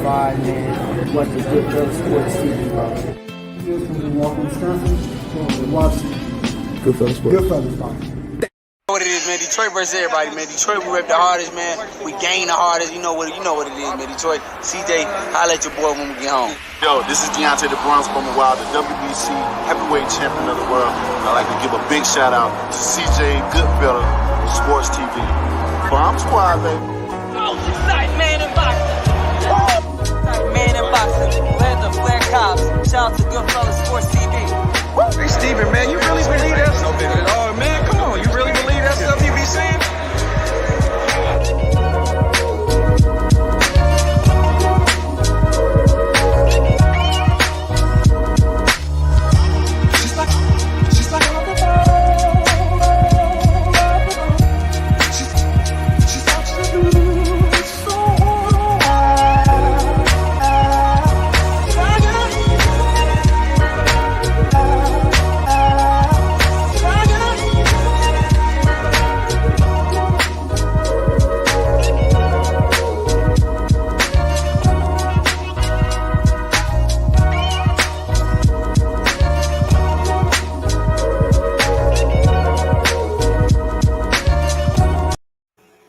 ride, man. Watch the Good Fellas Sports TV, bro. Here from Walker, Wisconsin. Watch Good Fellas Sports. Good Fellas, bro. What it is, man. Detroit versus everybody, man. Detroit, we rep the hardest, man. We gain the hardest. You know what it is, man. Detroit, CJ, holla at your boy when we get home. Yo, this is Deontay the Bronx from the Wild, the WBC heavyweight champion of the world. I'd like to give a big shout out to CJ Goodfellow, Sports TV. Bomb Squad, baby. Most exciting man in boxing. Exciting man in boxing. Leather, Flair Cops. Shout out to Goodfellow Sports TV. Hey, Steven, man, you really believe that stuff? Oh, man, come on. You really believe that stuff you be saying?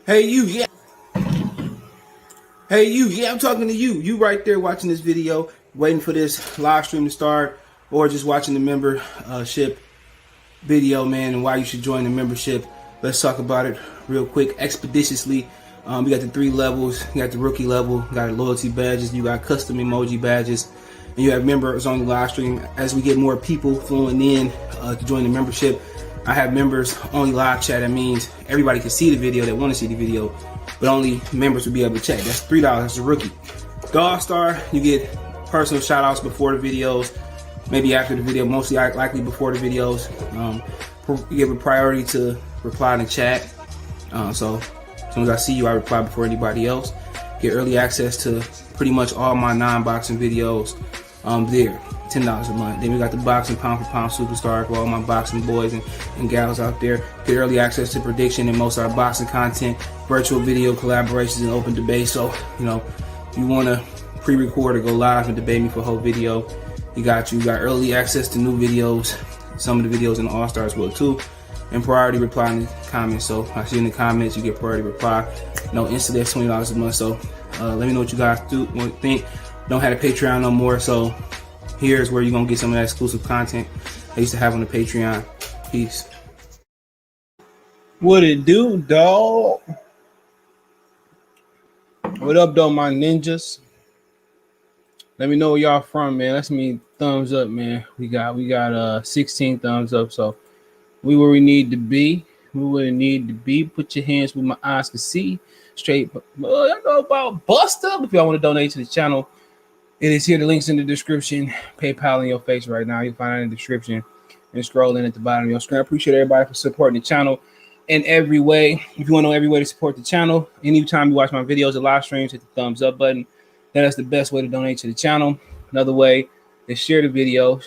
Hey you, yeah. Hey you, yeah, I'm talking to you. You right there watching this video, waiting for this live stream to start, or just watching the membership video, man, and why you should join the membership. Let's talk about it real quick, expeditiously. We got the 3 levels. You got the rookie level, you got loyalty badges, you got custom emoji badges, and you have members on the live stream. As we get more people flowing in to join the membership, I have members only live chat. That means everybody can see the video that want to see the video, but only members will be able to chat. That's $3. That's a rookie. The All-Star, you get personal shout outs before the videos, maybe after the video, mostly likely before the videos. You give a priority to reply in the chat. So as soon as I see you, I reply before anybody else. Get early access to pretty much all my non-boxing videos there. $10 a month. Then we got the boxing pound for pound superstar for all my boxing boys and gals out there. Get early access to prediction and most of our boxing content, virtual video collaborations, and open debate. So, you know, if you want to pre-record or go live and debate me for a whole video, you got early access to new videos, some of the videos in the All-Stars will too, and priority reply in the comments. So I see in the comments, you get priority reply. No, instantly that's $20 a month. So let me know what you guys think. Don't have a Patreon no more, so here's where you're going to get some of that exclusive content I used to have on the Patreon. Peace. What it do, dog? What up, though, my ninjas? Let me know where y'all from, man. Let's me thumbs up, man. We got 16 thumbs up, so we where we need to be. We where we need to be. Put your hands where my eyes can see. Straight. I know about bust up if y'all want to donate to the channel. It is here. The link's in the description. PayPal in your face right now. You'll find it in the description and scroll in at the bottom of your screen. I appreciate everybody for supporting the channel in every way. If you want to know every way to support the channel, anytime you watch my videos or live streams, hit the thumbs up button. That's the best way to donate to the channel. Another way is share the video,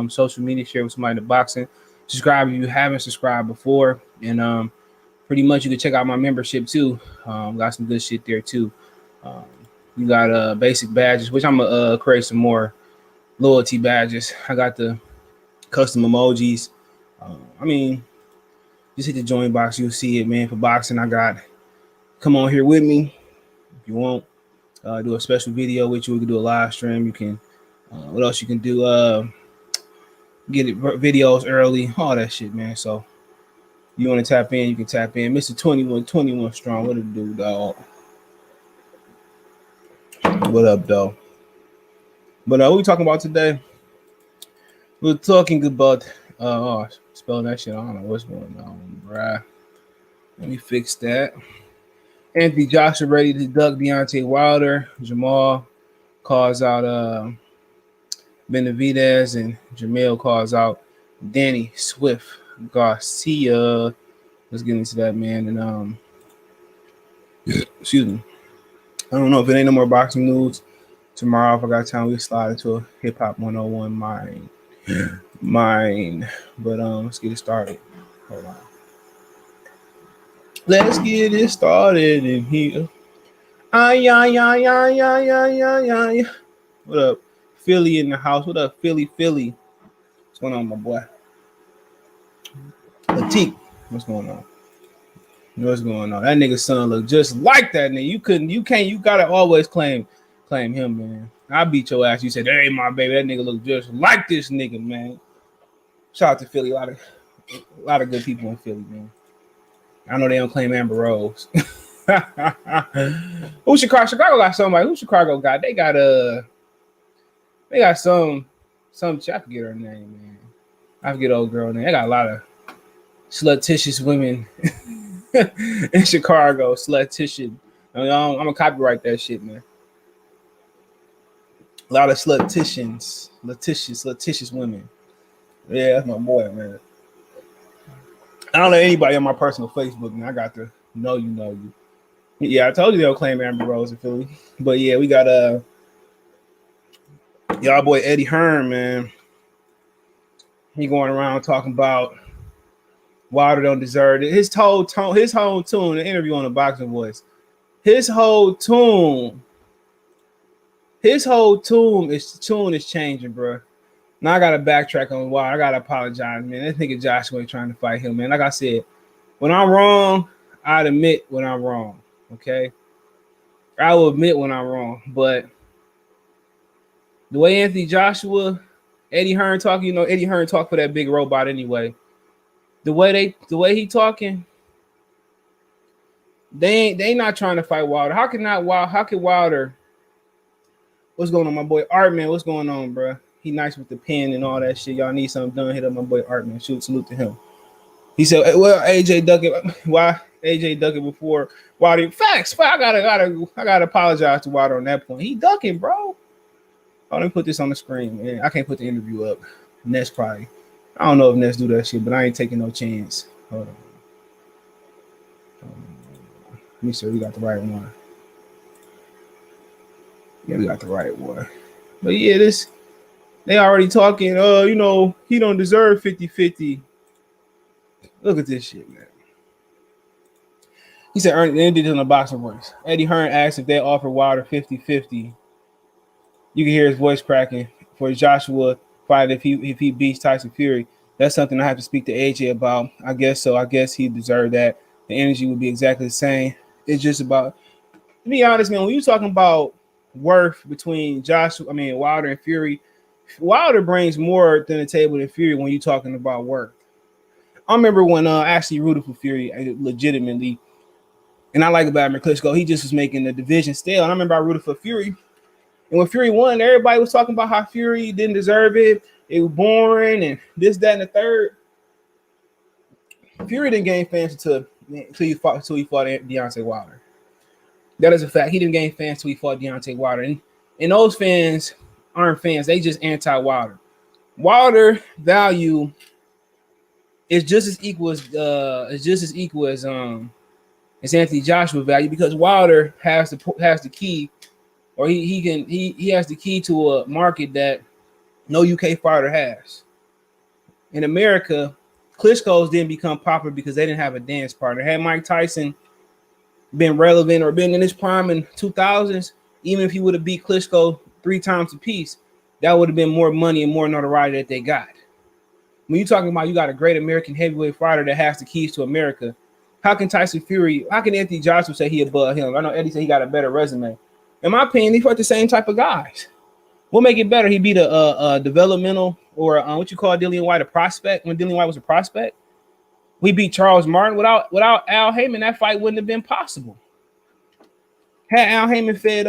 social media, share with somebody in the boxing. Subscribe if you haven't subscribed before. And pretty much you can check out my membership too. Got some good shit there too. You got basic badges, which I'm gonna create some more loyalty badges. I got the custom emojis. I mean, just hit the join box, you'll see it, man. For boxing, I got come on here with me if you want. Do a special video with you. We can do a live stream. You can what else you can do? Get it videos early, all that shit, man. So you want to tap in, you can tap in. Mr. 21 strong. What it do, dog? What up, though? But what we talking about today? We're talking about spell that shit. I don't know what's going on, bruh. Let me fix that. Anthony Joshua ready to duck Deontay Wilder. Jermall calls out Benavidez, and Jermell calls out Danny Swift Garcia. Let's get into that, man. And excuse me. I don't know if it ain't no more boxing news. Tomorrow, if I got time, we slide into a hip hop 101 mine. But let's get it started. Hold on. Let's get it started in here. Ay. What up, Philly in the house? What up, Philly? What's going on, my boy? Latik, what's going on? What's going on? That nigga's son look just like that nigga. You gotta always claim him, man. I beat your ass. You said, hey, my baby, that nigga look just like this nigga, man. Shout out to Philly. A lot of good people in Philly, man. I know they don't claim Amber Rose. Who Chicago got somebody? Who Chicago got? They got some I forget her name, man. I forget old girl name. They got a lot of slutitious women in Chicago. Slutitious. I'm gonna copyright that shit, man. A lot of slutitious women. Yeah, that's my boy, man. I don't let anybody on my personal Facebook, man. I got to know you. Yeah, I told you they'll claim Amber Rose in Philly. But yeah, we got y'all boy Eddie Hearn, man. He going around talking about Wilder don't deserve it. His whole tune, the interview on the Boxing Voice. His whole tune is changing, bro. Now I gotta backtrack on Wilder. I gotta apologize, man. That nigga Joshua ain't trying to fight him, man. Like I said, when I'm wrong, I'd admit when I'm wrong. Okay, I will admit when I'm wrong, but the way Anthony Joshua, Eddie Hearn talking, Eddie Hearn talk for that big robot anyway. The way he talking, they not trying to fight Wilder. How can Wilder? What's going on, my boy Art, man? What's going on, bro? He nice with the pen and all that shit. Y'all need something done. Hit up my boy Art, man. Salute to him. He said, well, AJ Duckett, why AJ Duckett before Wilder? Facts. I gotta apologize to Wilder on that point. He ducking, bro. Oh, let me put this on the screen, man. I can't put the interview up. Ness probably. I don't know if Ness do that shit, but I ain't taking no chance. Hold on. Let me see. We got the right one. Yeah, we got the right one. But yeah, they already talking. He don't deserve 50-50. Look at this shit, man. He said, Ernie did it on the Boxing Voice. Eddie Hearn asked if they offer Wilder 50-50. You can hear his voice cracking for Joshua fight if he beats Tyson Fury. That's something I have to speak to AJ about. I guess so. I guess he deserved that. The energy would be exactly the same. It's just about, to be honest, man, when you're talking about worth between Wilder and Fury, Wilder brings more than the table than Fury when you're talking about worth. I remember when I actually rooted for Fury legitimately, and I like about Klitschko. He just was making the division stale. And I remember I rooted for Fury, and when Fury won, everybody was talking about how Fury didn't deserve it. It was boring and this, that, and the third. Fury didn't gain fans until he fought Deontay Wilder. That is a fact. He didn't gain fans until he fought Deontay Wilder, and those fans aren't fans. They just anti-Wilder. Wilder value is just as equal as Anthony Joshua value, because Wilder has the key, or he has the key to a market that no UK fighter has. In America, Klitschko's didn't become popular because they didn't have a dance partner. Had Mike Tyson been relevant or been in his prime in 2000s, even if he would have beat Klitschko 3 times apiece, that would have been more money and more notoriety that they got. When you're talking about you got a great American heavyweight fighter that has the keys to America, how can Anthony Joshua say he above him? I know Eddie said he got a better resume. In my opinion, he fought the same type of guys. What make it better? He beat a developmental or what you call Dillian White, a prospect, when Dillian White was a prospect. We beat Charles Martin. Without Al Heyman, that fight wouldn't have been possible. Had Al Heyman fed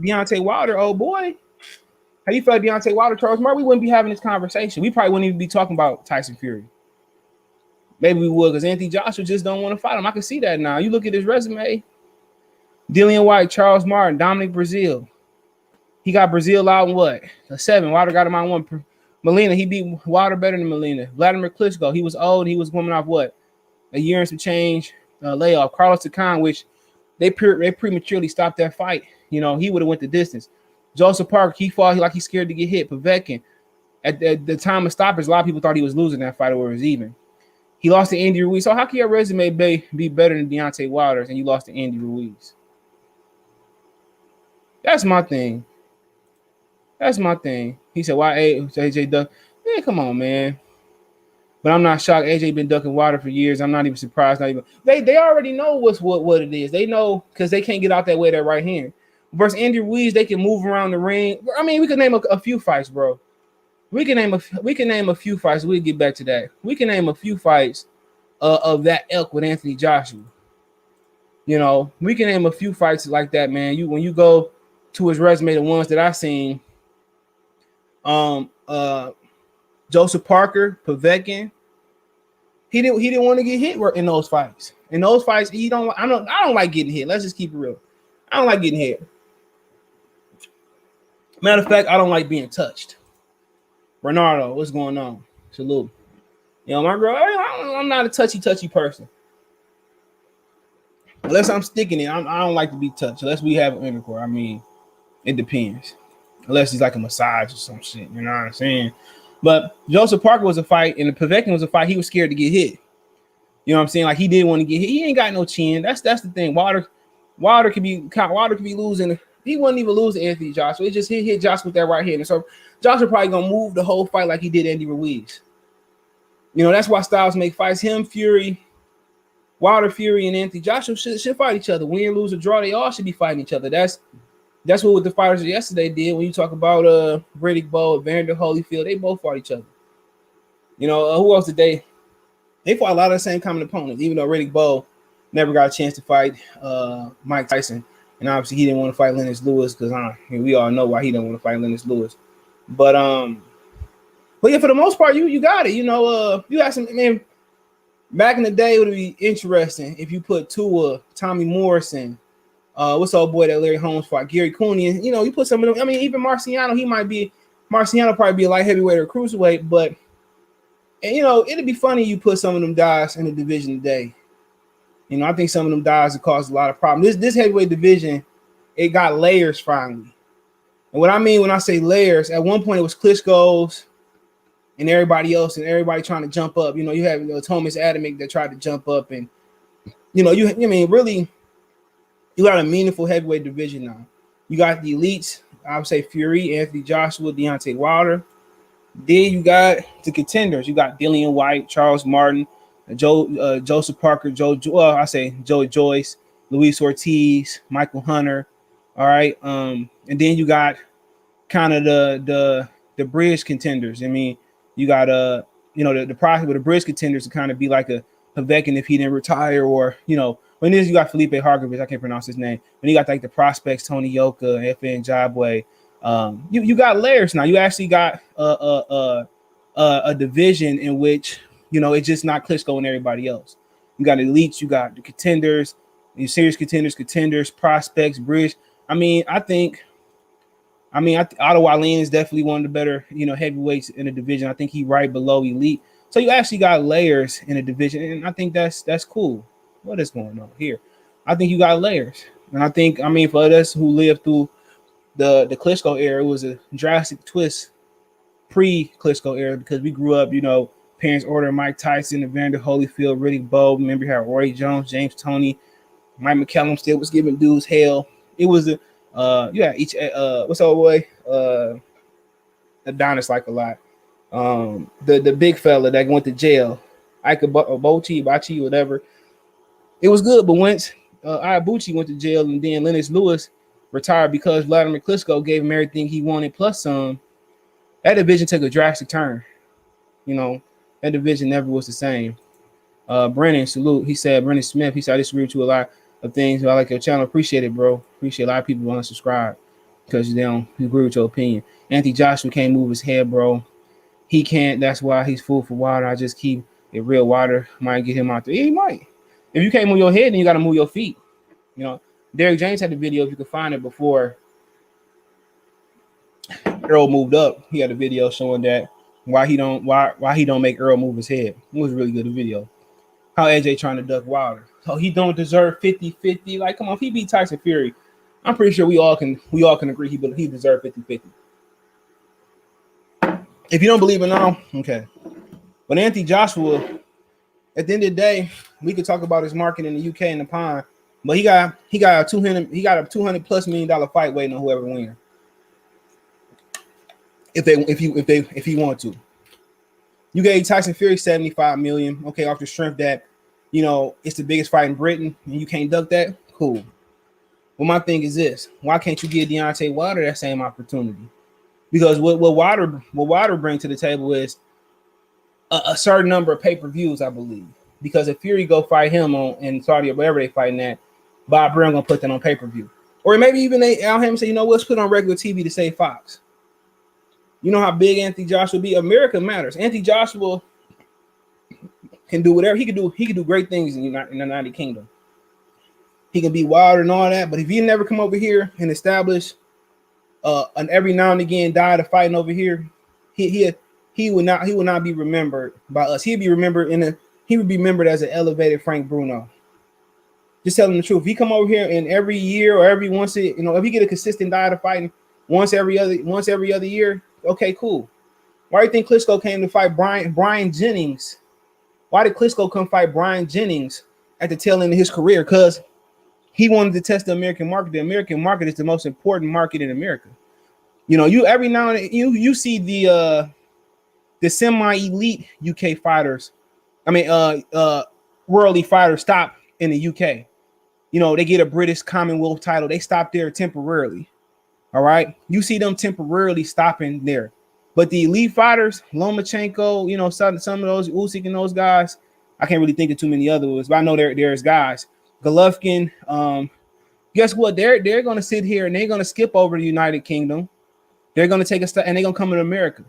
Deontay Wilder, oh boy, had you fed Deontay Wilder, Charles Martin, we wouldn't be having this conversation. We probably wouldn't even be talking about Tyson Fury. Maybe we would, because Anthony Joshua just don't want to fight him. I can see that now. You look at his resume. Dillian White, Charles Martin, Dominic Breazeale. He got Breazeale out in what? A 7. Wilder got him out in 1. Molina, he beat Wilder better than Molina. Vladimir Klitschko, he was old. He was coming off what? A year and some change layoff. Carlos Takam, which they prematurely stopped that fight. He would have went the distance. Joseph Parker, he fought like he's scared to get hit. Povetkin, at the time of stoppage, a lot of people thought he was losing that fight, or it was even. He lost to Andy Ruiz. So how can your resume be better than Deontay Wilder's and you lost to Andy Ruiz? That's my thing. That's my thing. He said, why AJ duck? Man, come on, man. But I'm not shocked. AJ been ducking water for years. I'm not even surprised. Not even they already know what it is. They know because they can't get out that way that right hand. Versus Andy Ruiz, they can move around the ring. I mean, we could name a few fights, bro. We can name a few fights. We'll get back to that. We can name a few fights of that ilk with Anthony Joshua. You know, we can name a few fights like that, man. When you go to his resume, the ones that I seen, Joseph Parker, Povetkin, he didn't want to get hit in those fights. In those fights, I don't like getting hit. Let's just keep it real. I don't like getting hit. Matter of fact, I don't like being touched. Bernardo, what's going on? Salute. You know, my girl, I'm not a touchy person. Unless I'm sticking it, I don't like to be touched. Unless we have an intercourse. I mean, it depends. Unless it's like a massage or some shit. You know what I'm saying? But Joseph Parker was a fight, and the Povetkin was a fight. He was scared to get hit. You know what I'm saying? Like he didn't want to get hit. He ain't got no chin. That's the thing. Wilder could be losing. He wasn't even losing Anthony Joshua. It just hit Joshua with that right hand. And so Joshua probably gonna move the whole fight like he did Andy Ruiz. You know, that's why styles make fights. Wilder, Fury, and Anthony Joshua should fight each other. Win, lose, or draw, they all should be fighting each other. That's what the fighters yesterday did. When you talk about Riddick Bowe, Evander Holyfield, they both fought each other. You know, who else did they fought a lot of the same common opponents, even though Riddick Bowe never got a chance to fight Mike Tyson. And obviously he didn't want to fight Lennox Lewis because we all know why he didn't want to fight Lennox Lewis. But yeah, for the most part, you got it. You know, you got some. I mean, back in the day, it would be interesting if you put Tua, Tommy Morrison, what's the old boy that Larry Holmes fought, Gary Cooney, and you know, you put some of them. I mean, even Marciano, probably be a light heavyweight or cruiserweight, but and you know, it'd be funny you put some of them guys in the division today. You know, I think some of them guys have caused a lot of problems. This heavyweight division, it got layers finally. And what I mean when I say layers, at one point it was Klitschko's and everybody else, and everybody trying to jump up. You know, you have Thomas Adamick that tried to jump up, and you know, really, you got a meaningful heavyweight division now. You got the elites. I would say Fury, Anthony Joshua, Deontay Wilder. Then you got the contenders. You got Dillian White, Charles Martin, Joseph Parker, Joe Joyce, Luis Ortiz, Michael Hunter. All right, and then you got kind of the bridge contenders. I mean, you got the process with the bridge contenders to kind of be like a Povetkin if he didn't retire, or you know, when it is you got Felipe Hargreaves, I can't pronounce his name. When you got like the prospects, Tony Yoka, FN Jabwe, you got layers now. You actually got a division in which, you know, it's just not Klitschko and everybody else. You got elites, you got the contenders, the serious contenders, prospects, bridge. I mean, Otto Wallin is definitely one of the better, you know, heavyweights in the division. I think he's right below elite. So you actually got layers in the division, and I think that's cool. What is going on here? I think you got layers, and I think, I mean, for us who lived through the Klitschko era, it was a drastic twist pre-Klitschko era because we grew up, you know, parents ordering Mike Tyson, Evander Holyfield, Riddick Bowe. Remember you had Roy Jones, James Toney, Mike McCallum still was giving dudes hell. It was a what's up, boy? Adonis like a lot. The big fella that went to jail, Bachi, whatever. It was good, but once Ibuchi went to jail and then Lennox Lewis retired because Vladimir Klitschko gave him everything he wanted plus some, that division took a drastic turn. You know, that division never was the same. Brennan, salute. He said, Brennan Smith, he said, I disagree with you a lot of things. I like your channel. Appreciate it, bro. Appreciate a lot of people want to subscribe because they don't agree with your opinion. Anthony Joshua can't move his head, bro. He can't. That's why he's food for water. I just keep it real. Water might get him out there. Yeah, he might. If you can't move your head, then you got to move your feet. You know, Derrick James had the video, if you could find it, before Earl moved up. He had a video showing that why he don't make Earl move his head. It was really good, the video. How AJ trying to duck Wilder. So he don't deserve 50-50. Like, come on, if he beat Tyson Fury, I'm pretty sure we all can agree he deserved 50-50. If you don't believe it now, okay. But Anthony Joshua, at the end of the day, we could talk about his market in the UK and the pond, But he got a 200 plus $1 million fight waiting on whoever wins. If he want to. You gave Tyson Fury 75 million. Okay, off the strength that, you know, it's the biggest fight in Britain and you can't duck that. Cool. Well, my thing is this: why can't you give Deontay Wilder that same opportunity? Because what Wilder bring to the table is a certain number of pay-per-views, I believe. Because if Fury go fight him on in Saudi or wherever they fighting at, Bob Brown gonna put that on pay-per-view. Or maybe even they out him say, you know, let's put it on regular TV to save Fox. You know how big Anthony Joshua be? America matters. Anthony Joshua can do whatever he can do. He can do great things in the United Kingdom. He can be Wilder and all that, but if he never come over here and establish an every now and again diet of fighting over here, he would not be remembered by us. He would be remembered as an elevated Frank Bruno. Just telling the truth. If he come over here and every year or every once, you know, if he get a consistent diet of fighting once every other year, okay, cool. Why do you think Klitschko came to fight Brian Jennings? Why did Klitschko come fight Brian Jennings at the tail end of his career? Because he wanted to test the American market. The American market is the most important market in America. You know, you every now and then you see the semi-elite UK fighters. I mean, worldly fighters stop in the UK. You know, they get a British Commonwealth title. They stop there temporarily. All right. You see them temporarily stopping there. But the elite fighters, Lomachenko, you know, some of those Usyk and those guys, I can't really think of too many other ones, but I know there's guys. Golovkin, guess what? They're going to sit here and they're going to skip over the United Kingdom. They're going to take a step and they're going to come to America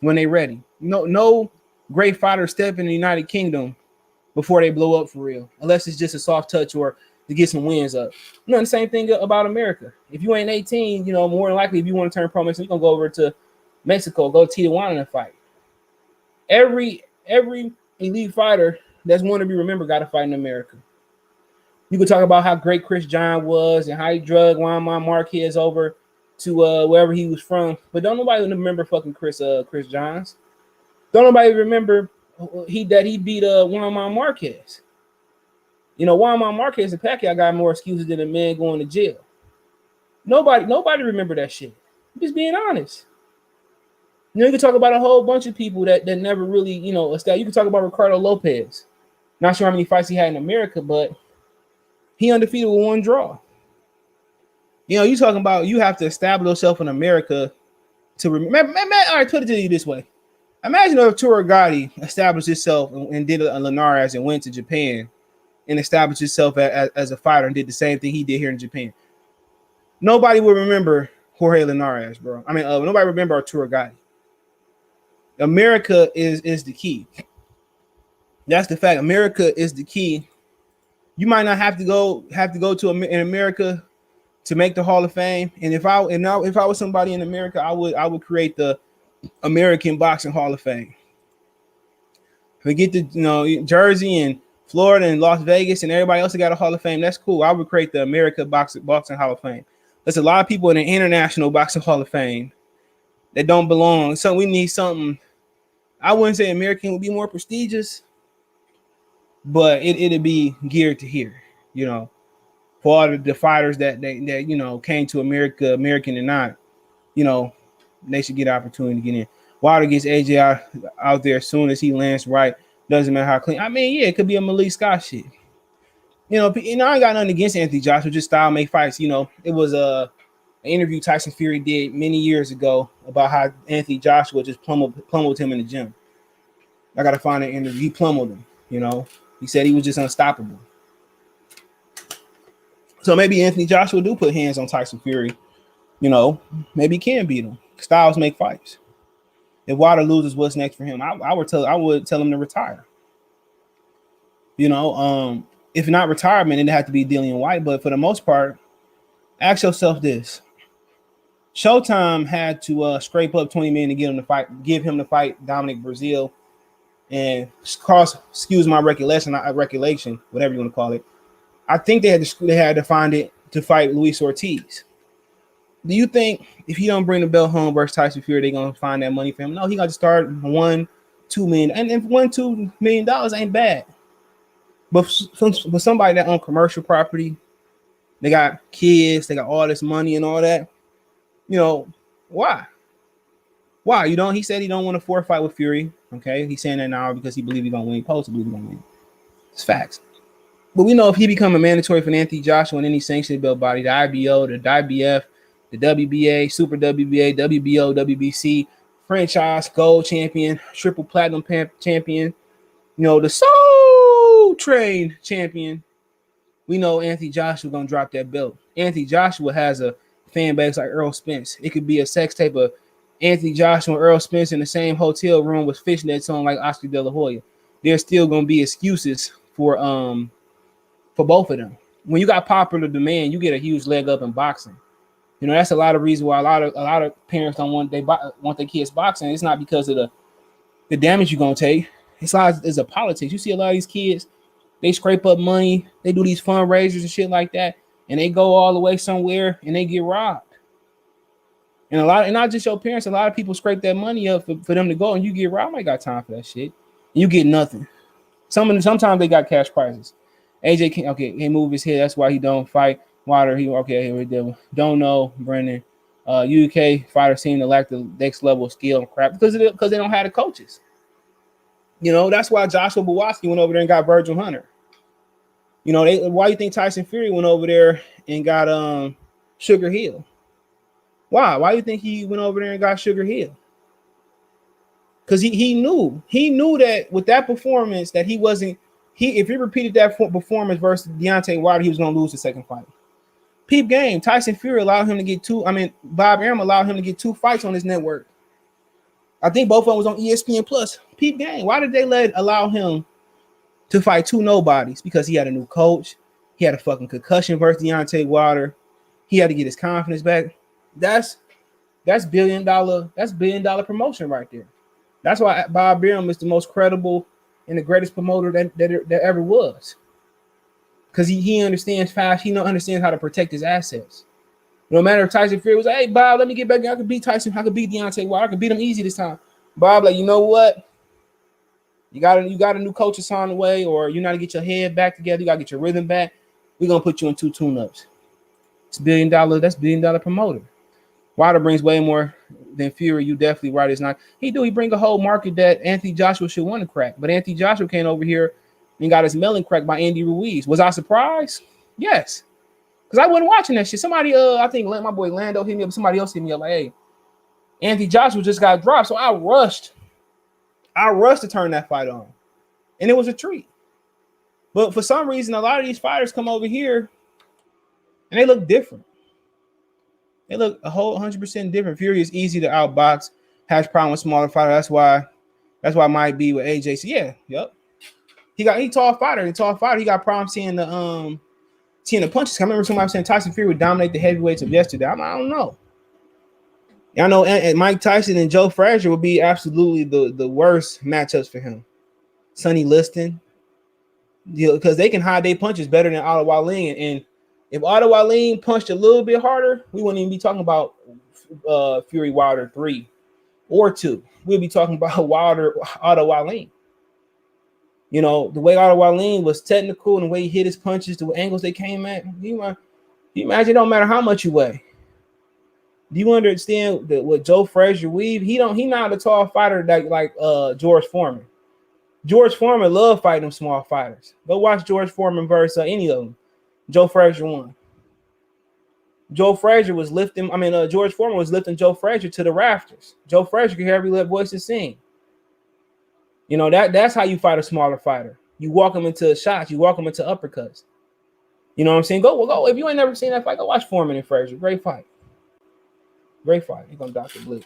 when they're ready. No great fighter step in the United Kingdom before they blow up for real, unless it's just a soft touch or to get some wins up. You know, the same thing about America. If you ain't 18, you know, more than likely, if you want to turn pro, you're going to go over to Mexico, go to Tijuana and fight. Every elite fighter that's want to be remembered got to fight in America. You could talk about how great Chris John was and how he drugged Juan Marquez over to wherever he was from, but don't nobody remember fucking Chris Johns. Don't nobody remember he beat Juan Marquez. You know, Juan Marquez and Pacquiao got more excuses than a man going to jail. Nobody remember that shit. I'm just being honest. You know, you can talk about a whole bunch of people that never really, you know, you can talk about Ricardo Lopez. Not sure how many fights he had in America, but he undefeated with one draw. You know, you talking about you have to establish yourself in America to remember. All right, put it to you this way. Imagine if Arturo Gatti established himself and did a Linares and went to Japan and established himself as a fighter and did the same thing he did here in Japan. Nobody will remember Jorge Linares, bro. I mean, nobody remember Arturo Gatti. America is the key. That's the fact. America is the key. You might not have to go to in America to make the Hall of Fame. And if I was somebody in America, I would create the American Boxing Hall of Fame. Forget the Jersey and Florida and Las Vegas and everybody else that got a Hall of Fame. That's cool. I would create the American Boxing Hall of Fame. There's a lot of people in the International Boxing Hall of Fame that don't belong. So we need something. I wouldn't say American would be more prestigious, but it'd be geared to here, you know, for all the fighters that you know came to America, American or not, you know, they should get an opportunity to get in. Wilder gets AJ out there as soon as he lands right. Doesn't matter how clean. I mean, yeah, it could be a Malik Scott shit. You know, I ain't got nothing against Anthony Joshua, just style make fights. You know, it was an interview Tyson Fury did many years ago about how Anthony Joshua just pummeled him in the gym. I gotta find that interview. He pummeled him. You know, he said he was just unstoppable. So maybe Anthony Joshua do put hands on Tyson Fury. You know, maybe he can beat him. Styles make fights. If Wilder loses, what's next for him? I would tell him to retire. You know, if not retirement, it'd have to be Dillian White. But for the most part, ask yourself this: Showtime had to scrape up $20 million to give him the fight Dominic Breazeale, and excuse my recollection, whatever you want to call it. I think they had to find it to fight Luis Ortiz. Do you think if he don't bring the belt home versus Tyson Fury, they're gonna find that money for him? No, he got to start $1-2 million, and if $1-2 million ain't bad. But for somebody that own commercial property, they got kids, they got all this money and all that. You know, why? Why? He said he don't want to forfeit with Fury. Okay, he's saying that now because he believes he's gonna win. He supposed to believe he's gonna win. It's facts. But we know if he become a mandatory for Anthony Joshua and any sanctioned belt body, the IBO, the IBF, the WBA, Super WBA, WBO, WBC, franchise gold champion, triple platinum champion, the Soul Train champion, we know Anthony Joshua gonna drop that belt. Anthony Joshua has a fan base like Earl Spence. It could be a sex tape of Anthony Joshua and Earl Spence in the same hotel room with fishnets on like Oscar De La Hoya. There's still gonna be excuses for both of them. When you got popular demand, you get a huge leg up in boxing. That's a lot of reasons why a lot of parents don't want their kids boxing. It's not because of the damage you're gonna take. It's a politics. You see a lot of these kids, they scrape up money, they do these fundraisers and shit like that, and they go all the way somewhere and they get robbed. And not just your parents, a lot of people scrape that money up for them to go, and you get robbed. I ain't got time for that shit. You get nothing. Sometimes they got cash prizes. AJ can't move his head. That's why he don't fight. Water, here we go. Don't know, Brendan. UK fighters seem to lack the next level of skill and crap because they don't have the coaches. That's why Joshua Bawowski went over there and got Virgil Hunter. Why you think Tyson Fury went over there and got Sugar Hill? Why? Why do you think he went over there and got Sugar Hill? Because he knew that with that performance that if he repeated that performance versus Deontay Wilder, he was going to lose the second fight. Peep game. Tyson Fury allowed him to get Bob Arum allowed him to get 2 fights on his network. I think both of them was on ESPN Plus. Peep game. Why did they allow him to fight 2 nobodies? Because he had a new coach. He had a fucking concussion versus Deontay Wilder. He had to get his confidence back. That's billion dollar promotion right there. That's why Bob Arum is the most credible and the greatest promoter that ever was. Because he understands fast. He understands how to protect his assets. No matter if Tyson Fury was like, hey, Bob, let me get back there. I could beat Tyson. I could beat Deontay Wilder. I could beat him easy this time. Bob, like, you know what? You got a new coach that's on the way, or you got to get your head back together. You got to get your rhythm back. We're going to put you in 2 tune-ups. It's $1 billion. That's $1 billion promoter. Wilder brings way more than Fury. You definitely right. It's not. He bring a whole market that Anthony Joshua should want to crack. But Anthony Joshua came over here and got his melon cracked by Andy Ruiz. Was I surprised? Yes. Because I wasn't watching that shit. Somebody, I think my boy Lando hit me up. Somebody else hit me up like, hey, Anthony Joshua just got dropped. So I rushed to turn that fight on. And it was a treat. But for some reason, a lot of these fighters come over here and they look different. They look a whole 100% different. Fury is easy to outbox, has problem with smaller fighters. That's why Mike B with AJ. So yeah, yep. He tall fighter. He got problems seeing the punches. I remember somebody saying Tyson Fury would dominate the heavyweights of yesterday. I don't know. I know and Mike Tyson and Joe Frazier would be absolutely the worst matchups for him. Sonny Liston, because they can hide their punches better than Otto Wallin. And if Otto Wallin punched a little bit harder, we wouldn't even be talking about Fury Wilder 3 or 2. We'd be talking about Otto Wallin. The way Otto Wallin was technical and the way he hit his punches, the angles they came at. You imagine it don't matter how much you weigh. Do you understand that what Joe Frazier weave? He not a tall fighter like George Foreman. George Foreman loved fighting them small fighters. Go watch George Foreman versus any of them. Joe Frazier won. Joe Frazier was lifting. George Foreman was lifting Joe Frazier to the rafters. Joe Frazier could hear every little voice and sing. That's how you fight a smaller fighter. You walk them into shots. You walk them into uppercuts. You know what I'm saying? Go. If you ain't never seen that fight, go watch Foreman and Frazier. Great fight. Great fight. You're going to Dr. Blue.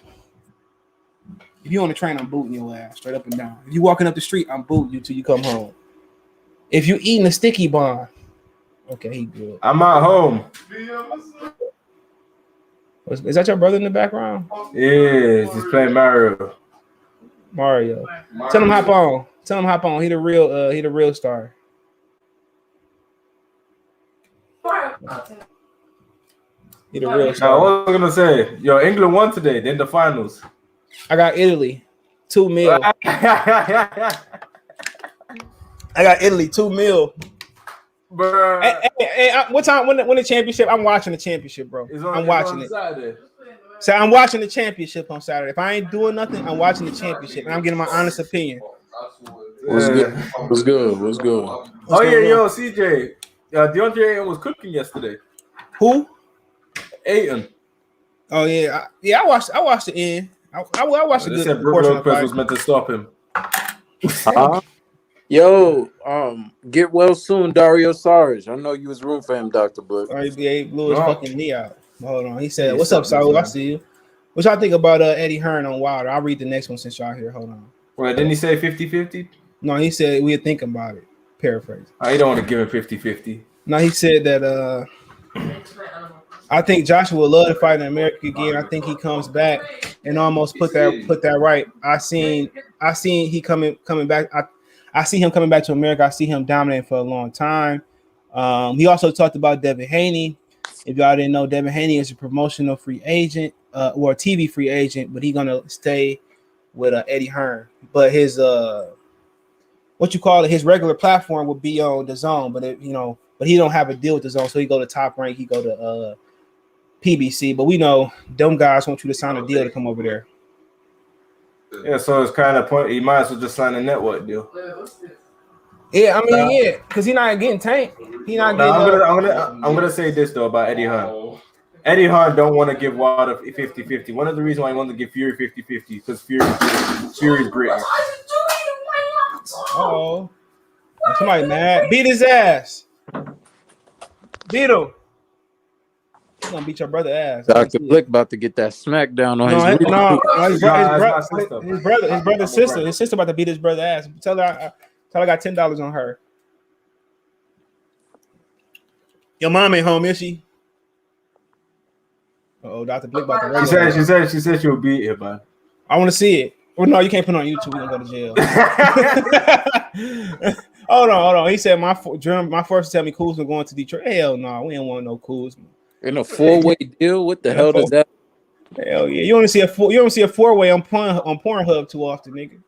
If you on the train, I'm booting your ass straight up and down. If you walking up the street, I'm booting you till you come home. If you eating a sticky bomb, okay, he good. I'm at home. Is that your brother in the background? Yeah, he's playing Mario. Tell him hop on. He the real star. He the real star. Now, what was I gonna say? Yo, England won today. They're in the finals. I got Italy. 2 mil. I got Italy 2 mil. Bruh. Hey, what time? When the championship? I'm watching the championship, bro. I'm watching it. Saturday. So I'm watching the championship on Saturday. If I ain't doing nothing, I'm watching the championship, and I'm getting my honest opinion. What's good? What's good? What's good? Oh yeah, yo, CJ. DeAndre Ayton was cooking yesterday. Who? Ayton. Oh yeah, I watched the end. I watched They the said good Brook portion of the Lopez fight. was meant to stop him. Yo, get well soon, Dario Saric. I know you was rooting for him, Dr. Blue. Or he blew his fucking knee out. Hold on, he said, He's "What's up, something, Saul? I man. see you." What y'all think about Eddie Hearn on Wilder? I'll read the next one since y'all here. Hold on. Well, didn't he say 50-50? No, he said we're thinking about it. Paraphrase. I don't want to give him 50-50. No, he said that I think Joshua would love to fight in America again. I think he comes back and almost put that right. I seen he coming back. I see him coming back to America. I see him dominating for a long time. He also talked about Devin Haney. If y'all didn't know, Devin Haney is a promotional free agent or a TV free agent, but he's gonna stay with Eddie Hearn. But his his regular platform would be on the Zone, but but he don't have a deal with the Zone, so he go to Top Rank, he go to PBC. But we know them guys want you to sign a deal to come over there. Yeah, so it's kind of point. He might as well just sign a network deal. Yeah, I mean, because he's not getting tanked. He not getting. I'm gonna say this though about Eddie Hearn. Eddie Hearn don't want to give Wilder 50-50. One of the reasons why he wanted to give Fury 50-50 because Fury's British. Oh, somebody mad. Beat his ass. Beat him. He's gonna beat your brother ass. Dr. Blick about to get that smackdown on his brother's sister. His sister about to beat his brother's ass. Tell her I got $10 on her. Your mom ain't home, is she? Dr. Blick about to She said she'll beat him, man. I want to see it. Well, no, you can't put it on YouTube. We're gonna go to jail. Hold on. He said my force tell me Kuzma going to Detroit. Hell no, we don't want no Kuzma. In a 4-way deal? What the hell does that? Hell yeah, you don't see a 4-way on Pornhub too often, nigga.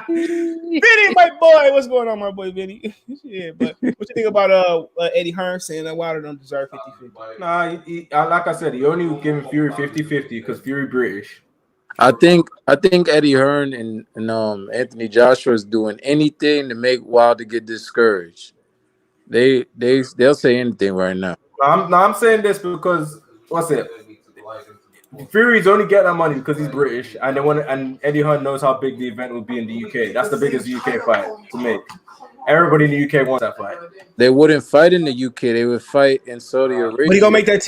Vinny, my boy, what's going on, my boy Vinny? Yeah, but what you think about Eddie Hearn saying that Wilder don't deserve 50-50? Nah, like I said, he only giving Fury 50-50 because Fury British. I think Eddie Hearn and Anthony Joshua is doing anything to make Wilder get discouraged. They'll say anything right now. I'm saying this because what's it? Fury's only getting that money because he's British, and Eddie Hearn knows how big the event will be in the UK. That's the biggest UK fight to make. Everybody in the UK wants that fight. They wouldn't fight in the UK. They would fight in Saudi Arabia. But he gonna make that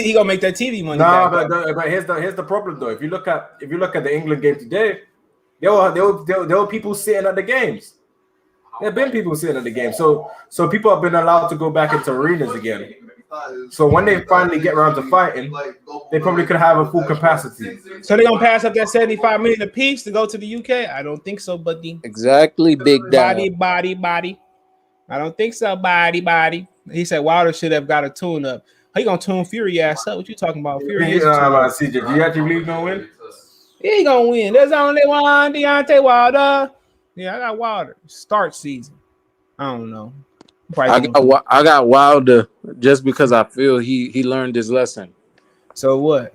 TV money. Nah, but here's the problem though. If you look at the England game today, there were people sitting at the games. There have been people sitting at the game. So people have been allowed to go back into arenas again. So when they finally get around to fighting, they probably could have a full capacity. So they're gonna pass up that $75 million a piece to go to the UK? I don't think so, buddy. Exactly, big dad. Body. I don't think so, body. He said Wilder should have got a tune up. How you gonna tune Fury ass up? What you talking about? Fury is CJ, do you actually believe he's gonna win? Yeah, he gonna win. There's only one Deontay Wilder. Yeah, I got Wilder. Start season. I don't know. I got Wilder just because I feel he learned his lesson. So what?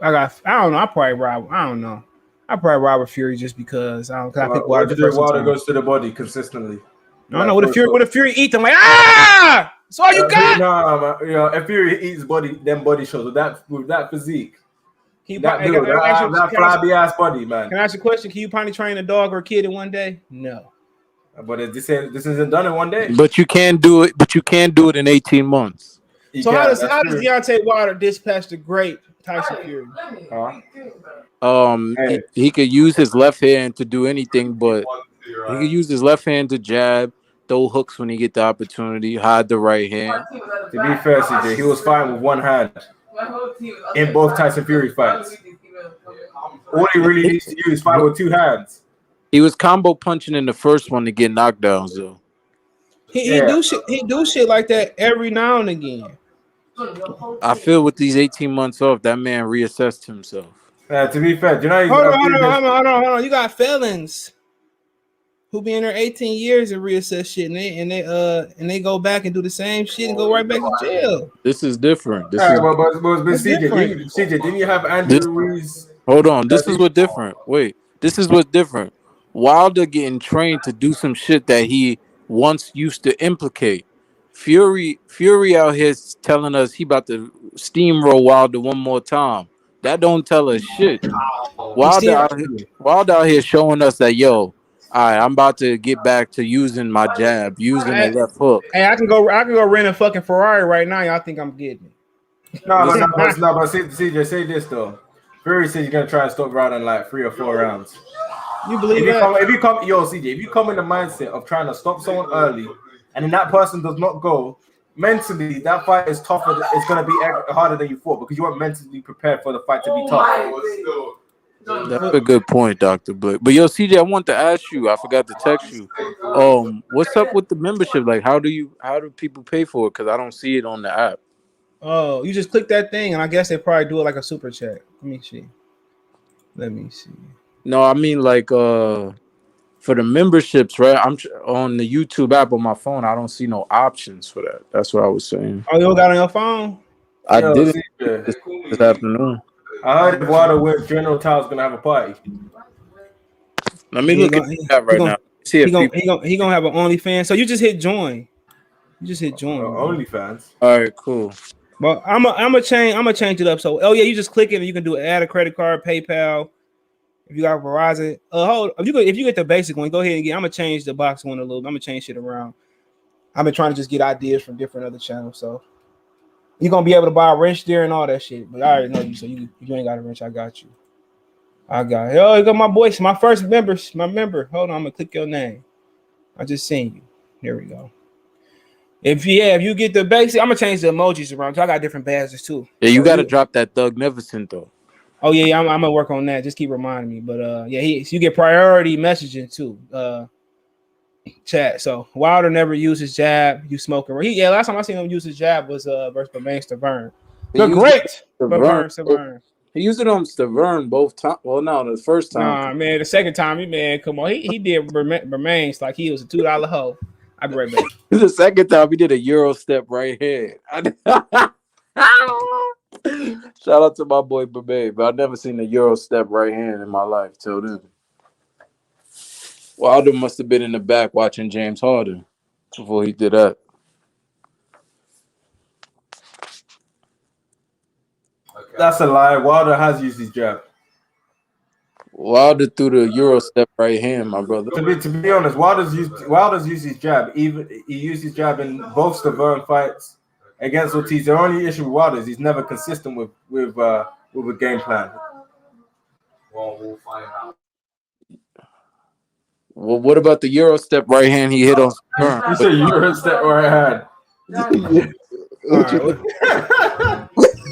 I don't know. I probably ride with Fury just because I think Wilder goes to the body consistently. No. What if Fury eats him? Like, that's all you got? No, man. If Fury eats them body shows with that physique, that flabby ass body, man. Can I ask you a question? Can you probably train a dog or a kid in one day? No. But this isn't done in one day. But you can do it. But you can do it in 18 months. So how does Deontay Wilder dispatch the great Tyson Fury? He could use his left hand to do anything, but he could use his left hand to jab, throw hooks when he get the opportunity, hide the right hand. To be fair, CJ, he was fighting with one hand in both Tyson Fury fights. All he really needs to do is fight with two hands. He was combo punching in the first one to get knockdowns, though. He do shit like that every now and again. I feel with these 18 months off, that man reassessed himself. To be fair, you know, hold on. You got feelings. who be in there 18 years and reassess shit, and they go back and do the same shit and go right back to jail. This is different. This All is right, but CJ, different. didn't you have Andrew This- Ruiz? hold on. This is what different. Wait, this is what's different. Wilder getting trained to do some shit that he once used to implicate. Fury out here telling us he about to steamroll Wilder one more time. That don't tell us shit. Wilder out here showing us that, yo, all right, I'm about to get back to using my jab, using the left hook. Hey, I can go rent a fucking Ferrari right now. Y'all think I'm getting it? No, but CJ, say this though. Fury said he's gonna try and stop Wilder in like 3 or 4 rounds. You believe that? If you come, CJ, if you come in the mindset of trying to stop someone early, and then that person does not go, mentally that fight is tougher. It's gonna be harder than you thought because you weren't mentally prepared for the fight to be tough. That's a good point, Dr. Blake. But yo, CJ, I want to ask you. I forgot to text you. What's up with the membership? Like, how do people pay for it? Because I don't see it on the app. Oh, you just click that thing, and I guess they probably do it like a super chat. Let me see. No, I mean like for the memberships, right? I'm on the YouTube app on my phone. I don't see no options for that. That's what I was saying. Oh, you don't got it on your phone? I did it this afternoon. I heard Wilder with General Tao's gonna have a party. Let me look at that right now. See if he gonna have an OnlyFans. So you just hit join. OnlyFans. All right, cool. But I'm gonna change it up. So you just click it and you can do add a credit card, PayPal. If you got Verizon, if you get the basic one, go ahead and get. I'm gonna change the box one a little. I'm gonna change shit around. I've been trying to just get ideas from different other channels. So you're gonna be able to buy a wrench there and all that shit. But I already know you, so you ain't got a wrench. I got you. Oh, you got my boys, my first member, my member. Hold on, I'm gonna click your name. I just seen you. Here we go. If you get the basic, I'm gonna change the emojis around. Cause I got different badges too. Yeah, you gotta drop that Thug Neverson though. Oh yeah, I'm gonna work on that. Just keep reminding me. But you get priority messaging too. Chat. So Wilder never used his jab. You smoking? Last time I seen him use his jab was versus Stavern. They're great. Stavern. He used it on Stavern both times. Well, no, the first time. Nah, man, the second time, come on. He did remains like he was a $2 hoe. I'll be right back. The second time he did a Euro step right hand. Shout out to my boy Babe, but I've never seen a Euro step right hand in my life till then. Wilder must have been in the back watching James Harden before he did that. That's a lie. Wilder has used his jab. Wilder threw the Euro step right hand, my brother. To be honest, Wilder's used his jab. Even he used his jab in both Stavern fights against Ortiz. The only issue with Wilder is he's never consistent with a game plan. Well, we'll find out. Well, what about the Euro step right hand he hit on Stavern? You said Euro step right hand.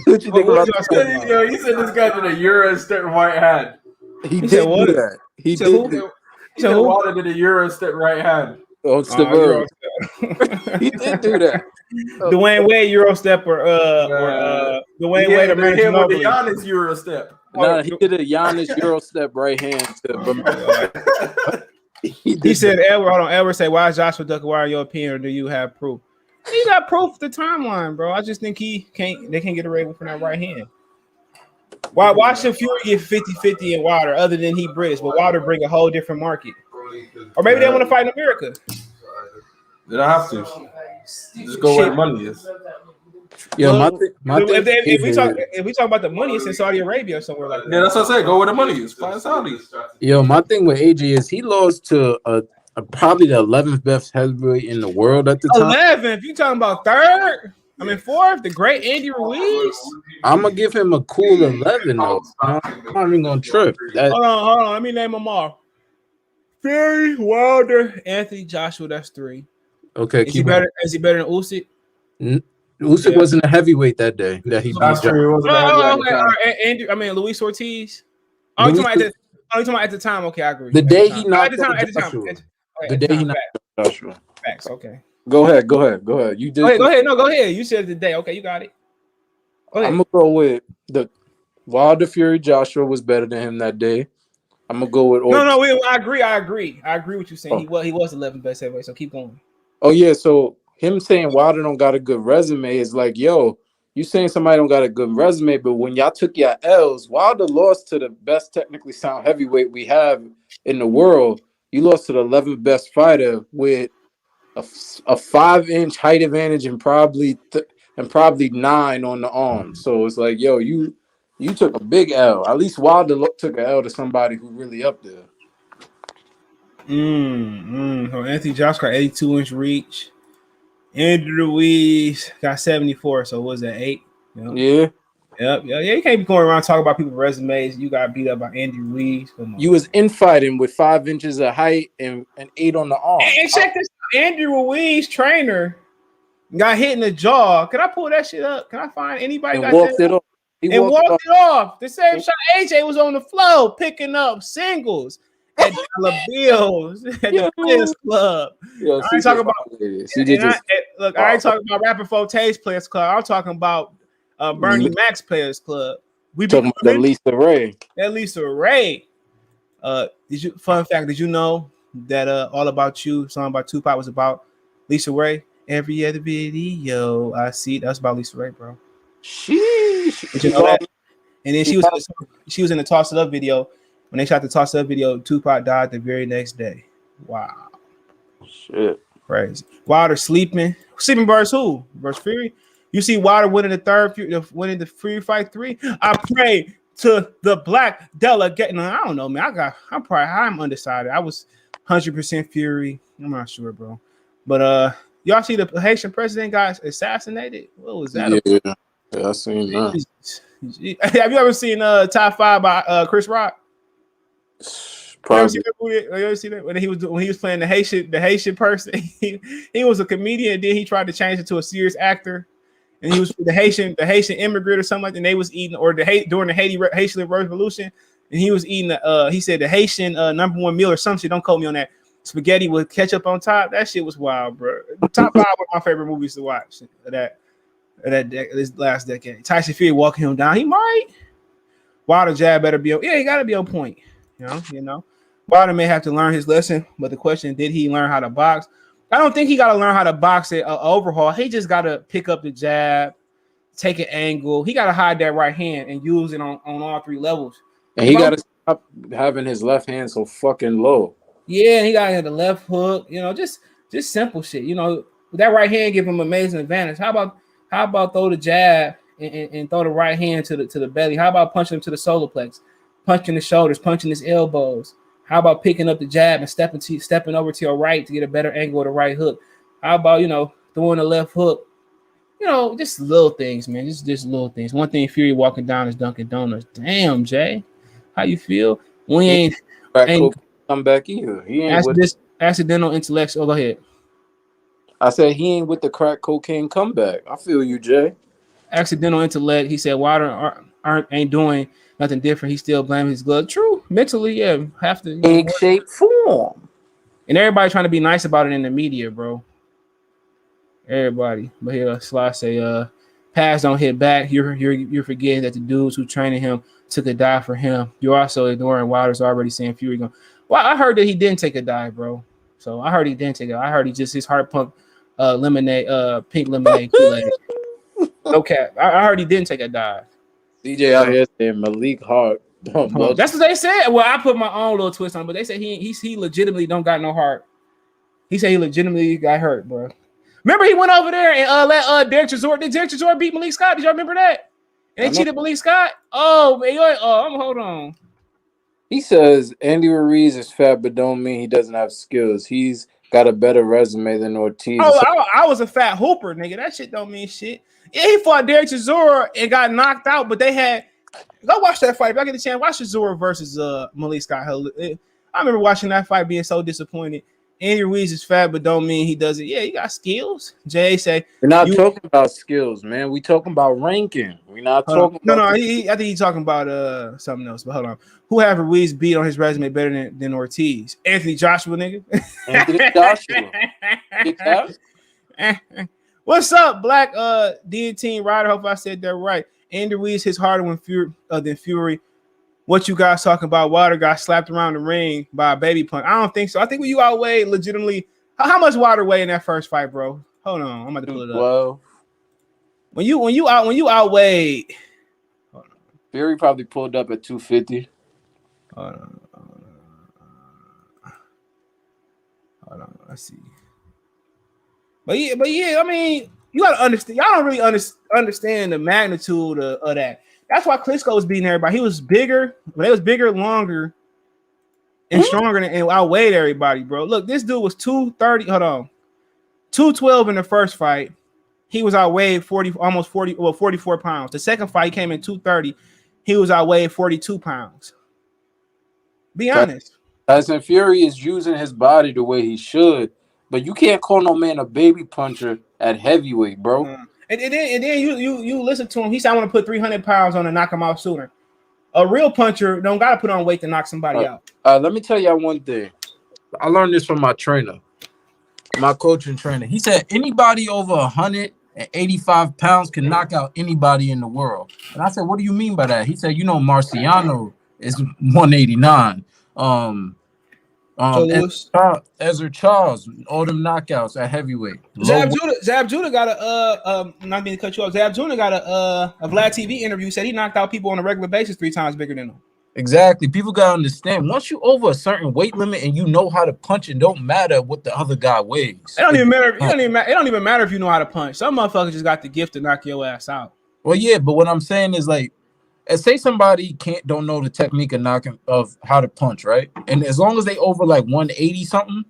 What you think about that? Yo, you said this guy did a Euro step right hand. He did do that. He did. He said Wilder did a Euro step right hand. On Stavern. He did do that. Dwayne Wade Euro step or Dwayne Wade or him with the Giannis Euro step. No, he did a Giannis Euro step right hand to He said, Edward say, why is Joshua Ducker? Why, in your opinion, or do you have proof? He got proof of the timeline, bro. I just think they can't get away with from that right hand. Why should Fury get 50-50 in Wilder other than he British, but Wilder bring a whole different market? Or maybe they want to fight in America. They don't have to. Just go where the money is. Yeah, if we talk about the money, it's in Saudi Arabia or somewhere like that. Yeah, that's what I say. Go where the money is. Find Saudi. Yo, my thing with AJ is he lost to probably the 11th best heavyweight in the world at the time. 11th? You talking about third? I mean, fourth? The great Andy Ruiz? I'm gonna give him a cool 11 though. I'm not even gonna trip. Hold on. Let me name them all. Fury, Wilder, Anthony Joshua. That's 3. Okay, is he better than Usyk? Usyk wasn't a heavyweight that day that he beat. That's true. Luis Ortiz. Oh, you talking about at the time? Okay, I agree. The day he knocked at the time. The day he knocked Joshua. Facts. Okay. Go ahead. You did. Go ahead. No, go ahead. You said the day. Okay, you got it. I'm gonna go with the Wilder Fury. Joshua was better than him that day. I'm gonna go with I agree what you're saying. Oh. He was 11th best heavyweight, so keep going. Oh yeah, so him saying Wilder don't got a good resume is like, yo, you saying somebody don't got a good resume, but when y'all took your L's, Wilder lost to the best technically sound heavyweight we have in the world. You lost to the 11th best fighter with a 5-inch height advantage and probably 9 on the arm. So it's like, yo, you took a big L. At least Wilder took an L to somebody who really up there. So Anthony Joshua got 82-inch reach. Andrew Ruiz got 74. So what was that, 8? Yeah. Yep. You can't be going around talking about people's resumes. You got beat up by Andy Ruiz. You was infighting with 5 inches of height and 8 on the arm. And check this out. Andrew Ruiz, trainer, got hit in the jaw. Can I pull that shit up? Can I find anybody And got walked that? it off. He walked it off. The same shot AJ was on the floor picking up singles at the Bills at the Players Club. Yo, I ain't talking about I ain't talking about Rapper Forte's Players Club. I'm talking about Bernie Mac's Players Club. We talking about the Lisa Ray. That Lisa Ray. Fun fact, did you know that All About You, song by Tupac, was about Lisa Ray? Every other video I see, that's about Lisa Ray, bro. Did you know that? And then she was in the Toss It Up video. When they shot the Toss It Up video, Tupac died the very next day. Wow. Shit. Crazy. Wilder sleeping versus who? Versus Fury. You see Wilder winning the Fury fight 3. I pray to the black delegate. No, I don't know, man. I'm undecided. I was 100% Fury. I'm not sure, bro. But y'all see the Haitian president got assassinated? What was that? Yeah, I seen that. Have you ever seen Top 5 by Chris Rock? Probably. You ever see that when he was playing the Haitian person? He was a comedian. Then he tried to change it to a serious actor, and he was the Haitian immigrant or something like that. And they was eating during the Haitian Revolution, and he was eating he said the Haitian number 1 meal or some shit. Don't quote me on that. Spaghetti with ketchup on top. That shit was wild, bro. Top 5 one of my favorite movies to watch. This last decade. Tyson Fury walking him down. He might. Wilder jab better be on. Yeah, he got to be on point. You know. Wilder may have to learn his lesson, but the question, did he learn how to box? I don't think he got to learn how to box it overhaul. He just got to pick up the jab, take an angle. He got to hide that right hand and use it on all 3 levels. And he got to stop having his left hand so fucking low. Yeah, he got to have the left hook. Just simple shit. That right hand give him amazing advantage. How about throw the jab and throw the right hand to the belly? How about punching him to the solar plex, punching the shoulders, punching his elbows? How about picking up the jab and stepping over to your right to get a better angle of the right hook? How about throwing the left hook? Just little things, man. Just little things. One thing Fury walking down is Dunkin' Donuts. Damn, Jay, how you feel? We ain't come back either. He ain't with this accidental intellectual. Oh, go ahead. I said he ain't with the crack cocaine comeback. I feel you, Jay. Accidental intellect. He said Wilder ain't doing nothing different. He still blaming his glove. True. Mentally, yeah. Have to. Egg-shaped form. And everybody trying to be nice about it in the media, bro. Everybody. But here, Sly say, pass don't hit back. You're forgetting that the dudes who trained him took a dive for him. You're also ignoring Wilder's already saying Fury going. Well, I heard that he didn't take a dive, bro. So I heard he didn't take it. I heard he just his heart pump lemonade, pink lemonade Kool-Aid. Okay, I heard he didn't take a dive. DJ out here saying Malik Hart. That's what they said. Well, I put my own little twist on it, but they said he legitimately don't got no heart. He said he legitimately got hurt, bro. Remember he went over there and let Derek Chisora. Did Derek Chisora beat Malik Scott? Did y'all remember that? And they cheated Malik Scott? Oh, man, hold on. He says Andy Ruiz is fat, but don't mean he doesn't have skills. He's got a better resume than Ortiz. Oh, I was a fat hooper, nigga. That shit don't mean shit. Yeah, he fought Derek Chisora and got knocked out, but they had go watch that fight. If I get the chance, watch Chisora versus Malik Scott. I remember watching that fight being so disappointed. Andy Ruiz is fat, but don't mean he doesn't. Yeah, he got skills. Jay say we're not talking about skills, man. We talking about ranking. We're not talking. I think he's talking about something else. But hold on, who have Ruiz beat on his resume better than Ortiz? Anthony Joshua, nigga. Anthony Joshua. What's up, Black D team rider? Hope I said that right. Andy Ruiz hits harder than Fury. what you guys talking about? Wilder got slapped around the ring by a baby punch. I don't think so. I think when you outweighed legitimately, how much Wilder weighed in that first fight, bro? Hold on, I'm about to pull it up. Well, when you outweighed, Fury probably pulled up at 250. Hold on. Let's see. But yeah, I mean, you gotta understand. Y'all don't really understand the magnitude of that. That's why Klitschko was beating everybody. He was bigger, but he was bigger, longer, and stronger and outweighed everybody, bro. Look, this dude was 230. Hold on, 212 in the first fight. He was outweighed 44 pounds. The second fight he came in 230. He was outweighed 42 pounds. Be honest. Tyson Fury is using his body the way he should, but you can't call no man a baby puncher at heavyweight, bro. And then you listen to him. He said, "I want to put 300 pounds on and knock him out sooner." A real puncher don't gotta put on weight to knock somebody out. Let me tell y'all one thing. I learned this from my trainer, my coach and trainer. He said anybody over 185 pounds can knock out anybody in the world. And I said, "What do you mean by that?" He said, Marciano is 189. Ezra Charles, all them knockouts at heavyweight. Zab Judah got not mean to cut you off. Zab Judah got a Vlad TV interview, said he knocked out people on a regular basis 3 times bigger than him. Exactly. People gotta understand, once you over a certain weight limit and you know how to punch, it don't matter what the other guy weighs. It don't even matter. It don't even matter if you know how to punch. Some motherfuckers just got the gift to knock your ass out. Well, yeah, but what I'm saying is, like, say somebody don't know the technique of how to punch, right? And as long as they over like 180 something,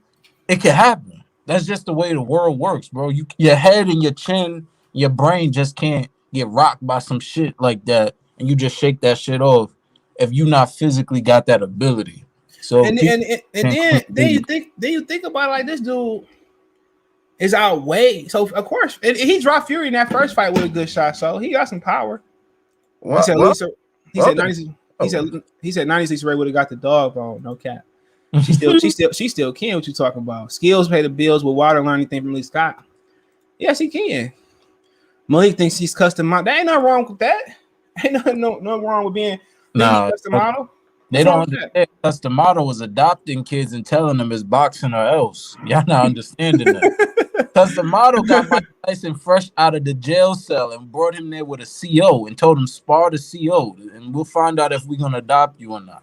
it can happen. That's just the way the world works, bro. Your head and your chin, your brain just can't get rocked by some shit like that, and you just shake that shit off if you not physically got that ability. So then you think about it, like, this dude is outweighed. So of course, he dropped Fury in that first fight with a good shot, so he got some power. He said 96 Ray would have got the dog bone. No cap. She still can. What you talking about? Skills pay the bills. Will Wilder learn anything from Lee Scott? Yes, he can. Malik thinks he's custom model. There ain't nothing wrong with that. Ain't nothing wrong with being custom model. They don't understand. Custom model was adopting kids and telling them it's boxing or else. Y'all not understanding that. Custom model got Mike Tyson fresh out of the jail cell and brought him there with a CO and told him spar the CO and we'll find out if we're gonna adopt you or not.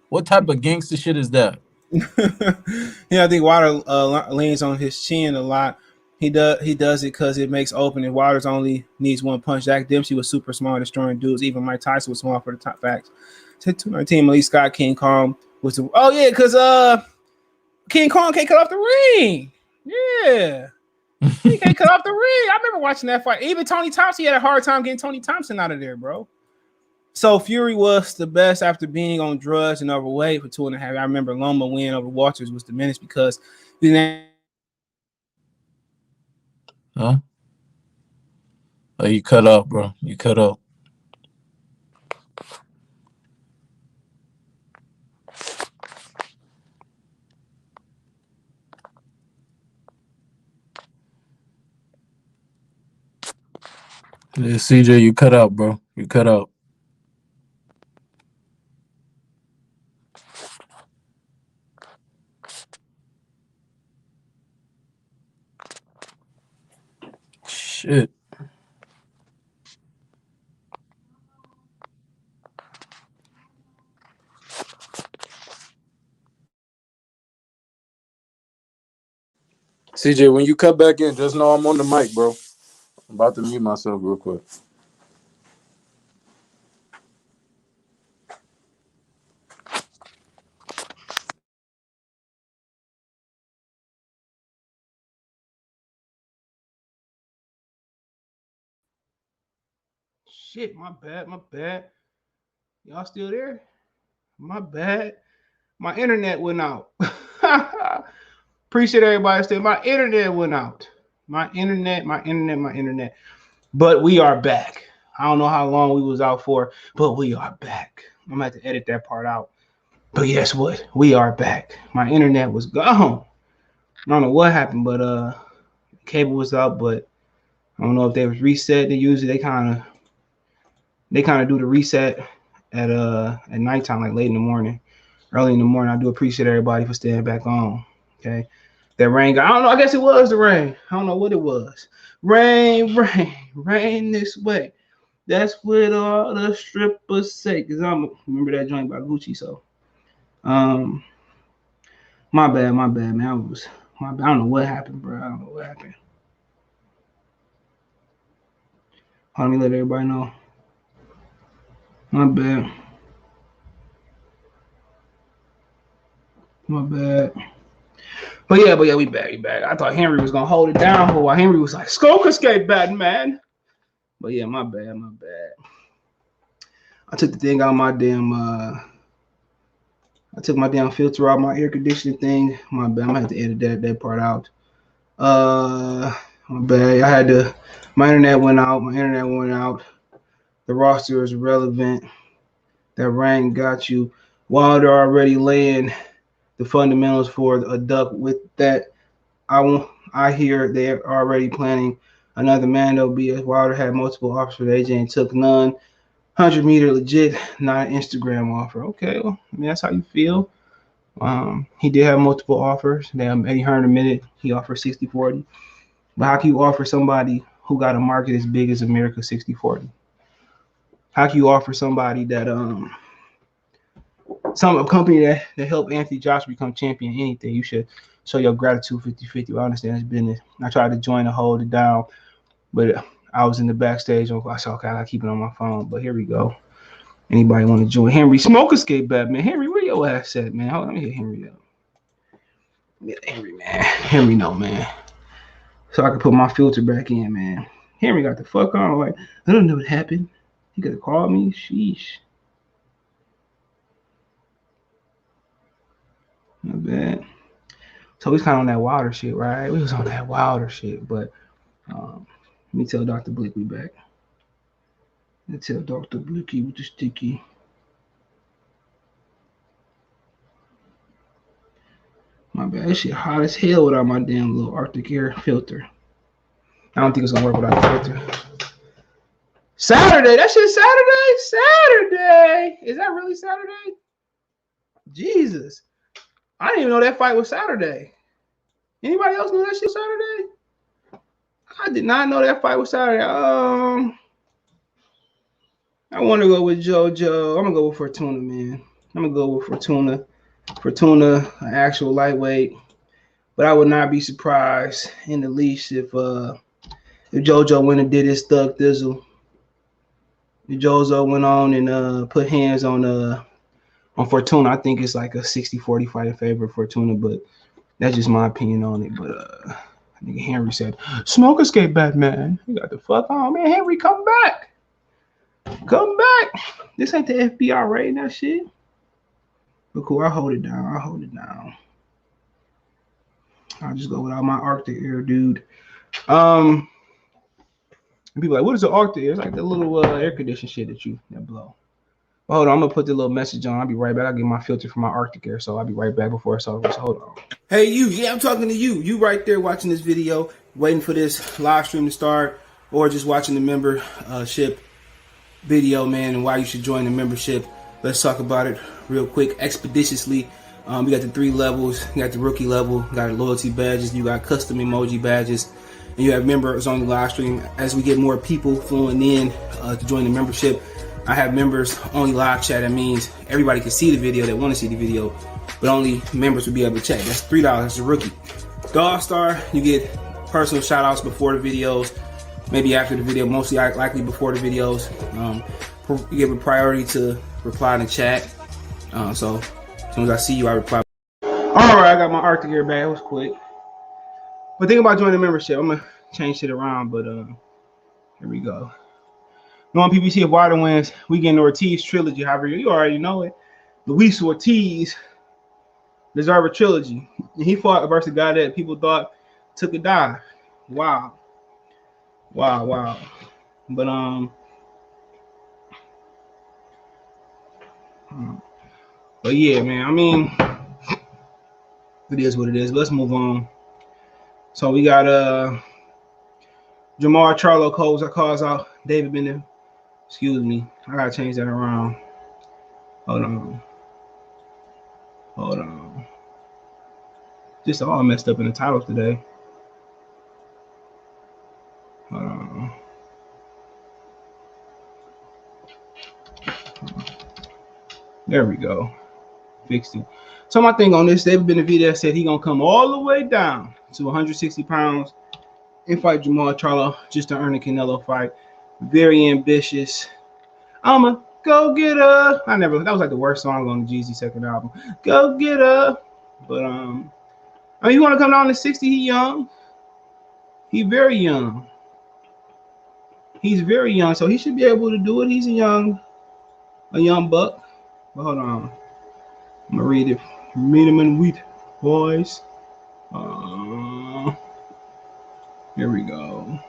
What type of gangster shit is that? Yeah, I think Wilder leans on his chin a lot. He does it because it makes opening. Wilder's only needs one punch. Jack Dempsey was super small, destroying dudes. Even Mike Tyson was small for the top facts. 219, Malik Scott, King Kong was because King Kong can't cut off the ring. Yeah. He can't cut off the ring. I remember watching that fight. Even Tony Thompson, he had a hard time getting Tony Thompson out of there, bro. So Fury was the best after being on drugs and overweight for 2.5. I remember Loma win over Walters was diminished because he didn't. Huh? Oh, you cut up, bro. You cut up. Yeah, CJ, you cut out, bro. You cut out. Shit. CJ, when you cut back in, just know I'm on the mic, bro. I'm about to mute myself real quick. Shit, my bad. Y'all still there? My bad. My internet went out. Appreciate everybody still. My internet went out. My internet. But we are back. I don't know how long we was out for, but we are back. I'm gonna have to edit that part out. But guess what? We are back. My internet was gone. I don't know what happened, but cable was out, but I don't know if they was reset. They usually they kind of do the reset at nighttime, like late in the morning, early in the morning. I do appreciate everybody for staying back on. Okay. That rain, I don't know. I guess it was the rain. I don't know what it was. Rain, rain, rain this way. That's what all the strippers say. Cause I remember that joint by Gucci. So, my bad, man. I don't know what happened, bro. I don't know what happened. Let me let everybody know. My bad. But yeah, we back. I thought Henry was gonna hold it down for a while. Henry was like, "Skoka skate bad, man." But yeah, my bad. I took the thing out of my damn. I took my damn filter out my air conditioning thing. My bad. I'm gonna have to edit that part out. My bad. My internet went out. The roster is irrelevant. That rain got you. While they're already laying the fundamentals for a duck with that, I hear they're already planning another Mando BS. Wilder had multiple offers for AJ and took none. 100-meter legit, not an Instagram offer. Okay, well, I mean, that's how you feel. He did have multiple offers. Damn, Eddie Hearn admitted he offered 60-40. But how can you offer somebody who got a market as big as America 60-40? How can you offer somebody that a company that helped Anthony Joshua become champion anything? You should show your gratitude 50-50. I understand it's business. I tried to join to hold it down, but I was in the backstage. I said, okay, I gotta keep it on my phone. But here we go. Anybody want to join? Henry, smoke escape bet, man. Henry, where your ass at, man? Hold on, let me hit Henry up. Henry, man. Henry, no, man. So I can put my filter back in, man. Henry got the fuck on. Like, I don't know what happened. He could have called me. Sheesh. Not bad. So he's kind of on that Wilder shit, right? We was on that Wilder shit, but let me tell Dr. Blick we back. Let's tell Dr. Blicky with the sticky. My bad. This shit hot as hell without my damn little Arctic air filter. I don't think it's gonna work without the filter. Saturday. That shit's Saturday. Saturday. Is that really Saturday? Jesus. I didn't even know that fight was Saturday. Anybody else know that shit Saturday? I did not know that fight was Saturday. I want to go with JoJo. I'm gonna go with Fortuna, man. I'm gonna go with Fortuna. Fortuna, an actual lightweight. But I would not be surprised in the least if JoJo went and did his thug thizzle. If JoJo went on and put hands on Fortuna. I think it's like a 60-40 fight in favor of Fortuna, but that's just my opinion on it. But I think Henry said, "Smoke escape back, man. You got the fuck on, man. Henry, come back. Come back. This ain't the FBI raiding that shit." But cool, I'll hold it down. I'll just go without my Arctic air, dude. And people are like, what is the Arctic air? It's like the little air conditioning shit that blow. Well, hold on, I'm gonna put the little message on. I'll be right back. I'll get my filter for my Arctic air, so I'll be right back before it's over. So hold on. Hey, you. Yeah, I'm talking to you. You right there watching this video, waiting for this live stream to start, or just watching the membership video, man, and why you should join the membership. Let's talk about it real quick, expeditiously. We got the 3 levels. You got the rookie level, you got loyalty badges, you got custom emoji badges, and you have members on the live stream. As we get more people flowing in to join the membership, I have members only live chat. That means everybody can see the video that want to see the video, but only members will be able to chat. That's $3. That's a rookie. Dog Star, you get personal shout outs before the videos, maybe after the video, mostly likely before the videos. You give a priority to reply in the chat. So as soon as I see you, I reply. All right, I got my Arctic air back. It was quick. But think about joining the membership. I'm gonna change shit around, but here we go. Knowing PBC if Wilder wins, we get an Ortiz trilogy. However, you already know it. Luis Ortiz deserve a trilogy. And he fought versus a guy that people thought took a dive. Wow. But yeah, man, I mean, it is what it is. Let's move on. So we got Jermall Charlo calls out David Benavidez. Excuse me, I gotta change that around. Hold on. Just all messed up in the titles today. Hold on. There we go. Fixed it. So my thing on this, David Benavidez said he gonna come all the way down to 160 pounds and fight Jermall Charlo just to earn a Canelo fight. Very ambitious. I'ma go get her. That was like the worst song on the Jeezy second album. Go get her. But I mean, you want to come down to 60? He young. He very young. He's very young, so he should be able to do it. He's a young buck. But hold on. I'm gonna read it. Meet him in wheat, boys. Here we go.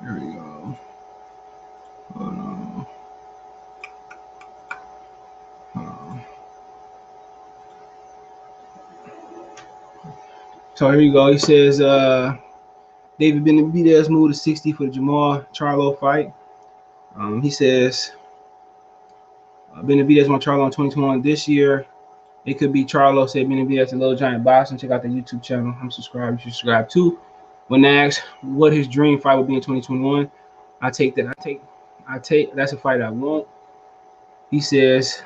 Here we go. Hold on. So here you go. He says David Benavidez moved to 60 for the Jermall Charlo fight. He says Benavidez won Charlo in 2021. This year, it could be Charlo, said Benavidez and Little Giant Boxing. Check out the YouTube channel. I'm subscribed. You should subscribe too. When asked what his dream fight would be in 2021, I take that. I take that's a fight I want. He says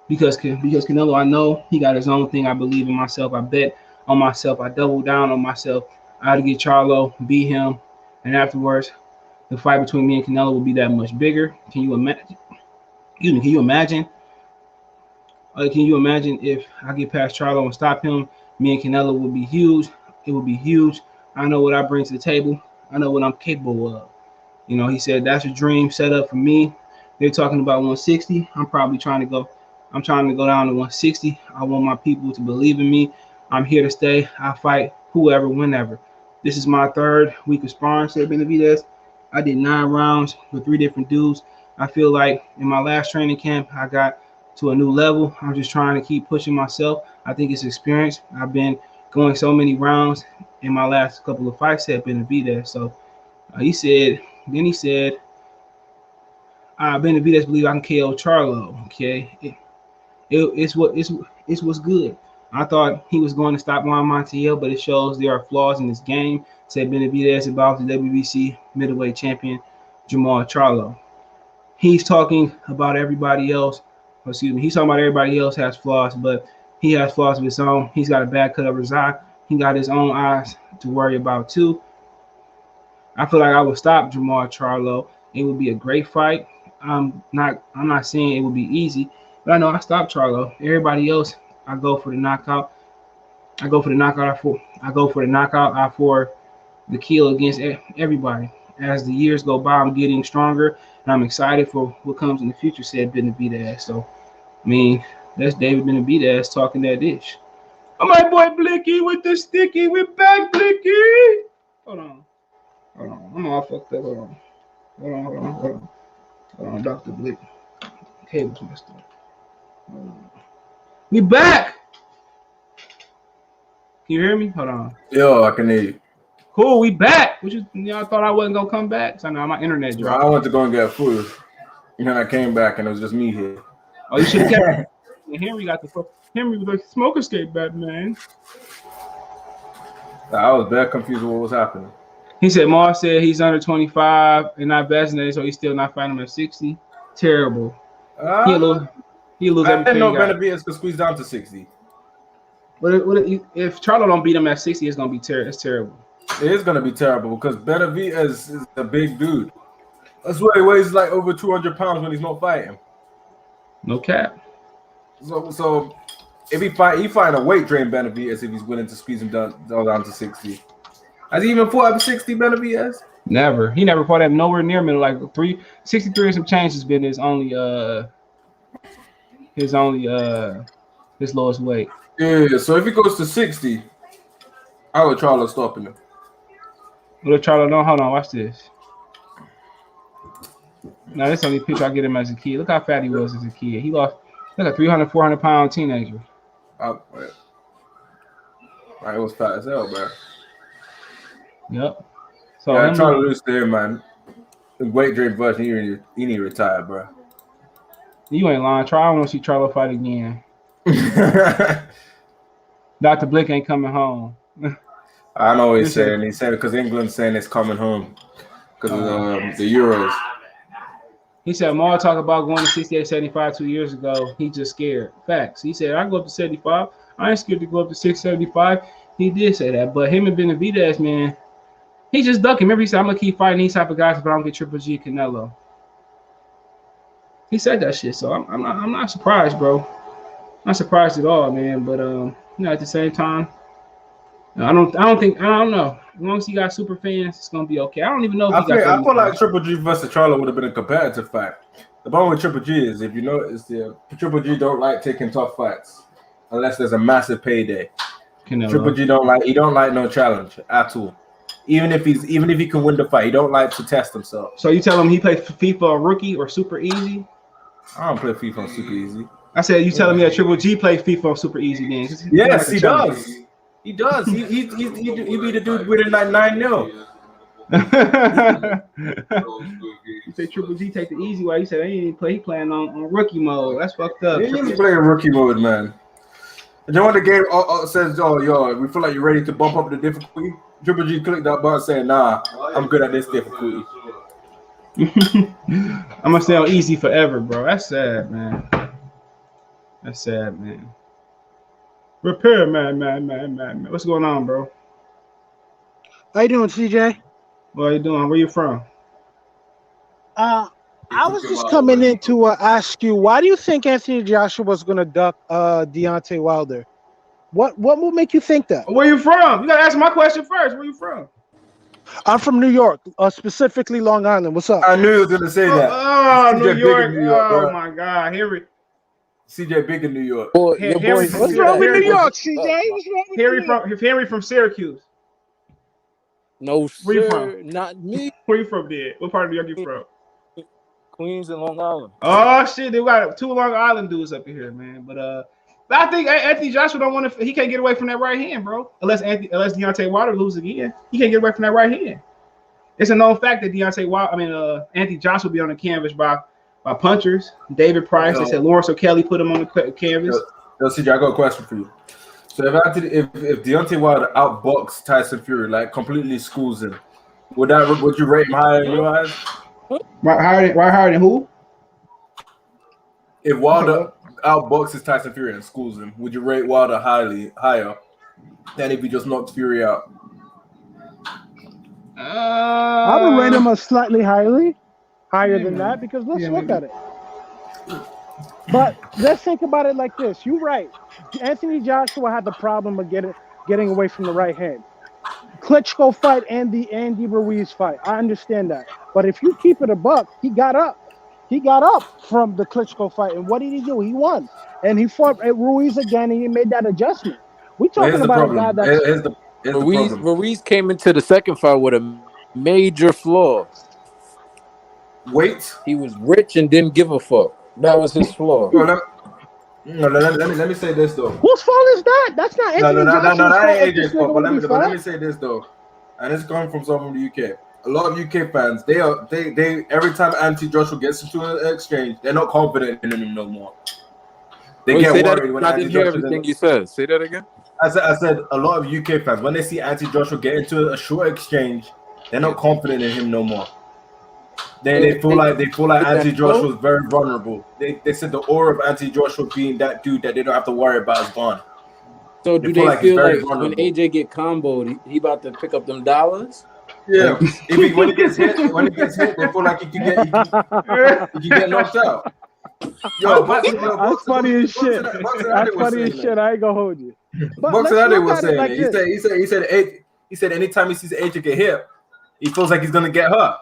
because Canelo, I know he got his own thing. I believe in myself. I bet on myself. I double down on myself. I had to get Charlo, beat him, and afterwards, the fight between me and Canelo will be that much bigger. Can you imagine? Can you imagine? Can you imagine if I get past Charlo and stop him? Me and Canelo will be huge. It will be huge. I know what I bring to the table. I know what I'm capable of. You know, he said that's a dream set up for me. They're talking about 160. I'm trying to go down to 160. I want my people to believe in me. I'm here to stay. I fight whoever, whenever. This is my third week of sparring, said Benavidez. I did 9 rounds with 3 different dudes. I feel like in my last training camp, I got to a new level. I'm just trying to keep pushing myself. I think it's experience. I've been going so many rounds in my last couple of fights, said Benavidez. So he said, Benavidez believe I can KO Charlo. Okay, it's what's good. I thought he was going to stop Juan Montiel, but it shows there are flaws in this game, said Benavidez about the WBC middleweight champion Jermall Charlo. He's talking about everybody else. He's talking about everybody else has flaws, but he has flaws of his own. He's got a bad cut over his eye. He got his own eyes to worry about too. I feel like I would stop Jermall Charlo. It would be a great fight. I'm not saying it would be easy, but I know I stopped Charlo. Everybody else, I go for the knockout. I go for the knockout for the kill against everybody. As the years go by, I'm getting stronger, and I'm excited for what comes in the future, said Benavidez. So, I mean, that's David Benavidez talking that dish. Oh, my boy Blicky with the sticky. We're back, Blicky. Hold on. I'm all fucked up. Hold on, Dr. Blick. Cable's messed up. We back. Can you hear me? Hold on. Yo, I can hear you. Cool, we back. Y'all thought I wasn't gonna come back? So now my internet dropped. I went to go and get food, and then I came back, and it was just me here. Oh, you should have kept. Henry got the Henry with the smoke escape back, man. I was very confused with what was happening. He said Mars said he's under 25 and not vaccinated, so he's still not fighting him at 60. Terrible. He'll lose everything. I didn't know Benavidez could squeeze down to 60. But if Charlo don't beat him at 60, it's gonna be terrible. It's terrible. It is gonna be terrible because Benavidez is a big dude. That's why he weighs like over 200 pounds when he's not fighting. No cap. So if he fight a weight train Benavidez if he's willing to squeeze him down to 60. Has he even fought at 60, Benavidez? Never. He never fought at nowhere near middle. Like 63 and some change has been his lowest weight. Yeah, so if he goes to 60, how would Charlo stopping him? Little Charlo, don't hold on, watch this. Now this only picture I get him as a kid. Look how fat he was as a kid. He lost like a 300, 400-pound teenager. It was fat as hell, bro. Yep. So yeah, I'm trying to lose to him, man. The weight drain version, he need to retire, bro. You ain't lying. I want to see Charlo fight again. Dr. Blick ain't coming home. I know what he's saying. He said because England's saying it's coming home because of the Euros. He said Maul talked about going to 68, 75 2 years ago. He just scared. Facts. He said, I go up to 75. I ain't scared to go up to 675. He did say that. But him and Benavidez, man, he just ducking. Remember, he said, I'm going to keep fighting these type of guys if I don't get Triple G Canelo. He said that shit, so I'm not surprised, bro. Not surprised at all, man. But at the same time, I don't know. As long as he got super fans, it's gonna be okay. I don't even know if I feel like Triple G versus Charlo would have been a competitive fight. The problem with Triple G is, if you notice, Triple G don't like taking tough fights unless there's a massive payday. Triple G don't like no challenge at all. Even if he can win the fight, he don't like to test himself. So you tell him he plays FIFA on rookie or super easy? I don't play FIFA on super easy. I said you telling me that Triple G plays FIFA on super easy games? Yes, he does. He does. He beat the dude with it like 9-0. You say Triple G take the easy way. He said he ain't play. He playing on rookie mode. That's fucked up. He ain't playing rookie mode, man. And then when the game says, "Oh, yo, we feel like you're ready to bump up the difficulty," Triple G clicked that button saying, "Nah, I'm good at this difficulty." I'm gonna stay on easy forever, bro. That's sad, man. That's sad, man. Repair, man. What's going on, bro? How you doing, CJ? What are you doing? Where you from? I was just coming in to ask you, why do you think Anthony Joshua was going to duck Deontay Wilder? What will make you think that? Where you from? You got to answer my question first. Where you from? I'm from New York, specifically Long Island. What's up? I knew you was going to say that. Oh, CJ New York. New York, Oh, bro. my God. CJ big in New York. What's wrong with New York, CJ? Henry from Syracuse. No, Where you sir, from? not me. Where you from, there? What part of New York you from? Queens and Long Island. Oh shit, they got 2 Long Island dudes up here, man. But I think Anthony Joshua don't want to. He can't get away from that right hand, bro. Unless Deontay Wilder loses again, he can't get away from that right hand. It's a known fact that Anthony Joshua will be on the canvas by punchers. David Price. They said Lawrence O'Kelly put him on the canvas. Yo, CJ, I got a question for you. So if Deontay Wilder outboxed Tyson Fury, like completely schools him, would you rate him higher in your eyes? Right higher than who? If Wilder outboxes Tyson Fury and schools him, would you rate Wilder higher than if he just knocked Fury out? I would rate him a slightly higher than that, because let's look at it. But let's think about it like this. You're right. Anthony Joshua had the problem of getting away from the right hand. Klitschko fight and the Andy Ruiz fight. I understand that. But if you keep it a buck, he got up. He got up from the Klitschko fight. And what did he do? He won. And he fought Ruiz again, and he made that adjustment. We're talking about a guy that's... Ruiz came into the second fight with a major flaw. Weight? He was rich and didn't give a fuck. That was his flaw. Let me say this though. Whose fault is that? That's not Anthony Joshua's that ain't fault. AJ's fault. But let me say this though, and it's coming from someone from the UK. A lot of UK fans, they every time Anthony Joshua gets into an exchange, they're not confident in him no more. They get worried when I didn't hear everything you said. Say that again. I said a lot of UK fans, when they see Anthony Joshua get into a short exchange, they're not confident in him no more. They feel like Anthony Joshua is very vulnerable. They said the aura of Anthony Joshua being that dude that they don't have to worry about is gone. So do they feel like when AJ get comboed, he about to pick up them dollars? Yeah. When he gets hit, they feel like he can get knocked out. Yo, that's funny as shit. That's funny as shit. I ain't gonna hold you. Boxer Daddy was saying like it. He said anytime he sees AJ get hit, he feels like he's gonna get hurt.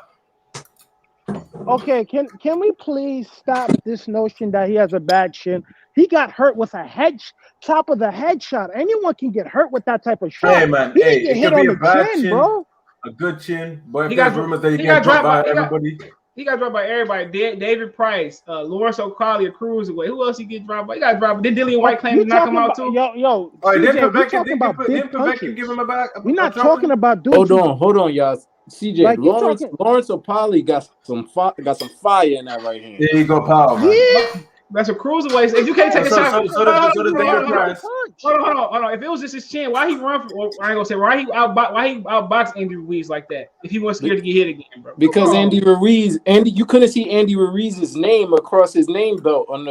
Okay, can we please stop this notion that he has a bad chin? He got hurt with a top of the head shot. Anyone can get hurt with that type of shot. Hey man, it could be a bad chin, bro. A good chin, but if there's rumors that he got dropped by everybody. He got dropped by everybody. David Price, Lawrence O'Collier, cruiserweight. Who else he get dropped by? He got dropped. Did Dillian White claim to knock him out too? Yo. Didn't Povetkin give him a back? We're not talking about dudes. Hold on, y'all. CJ, like Lawrence O'Polly got some fire in that right hand. There you go, power, man. Yeah. That's a cruiserweight. If you can't take a shot, So does David Price. Hold on. If it was just his chin, why he run? I ain't gonna say why he outbox Andy Ruiz like that. If he wasn't scared to get hit again, bro. Because Andy, you couldn't see Andy Ruiz's name across his name belt on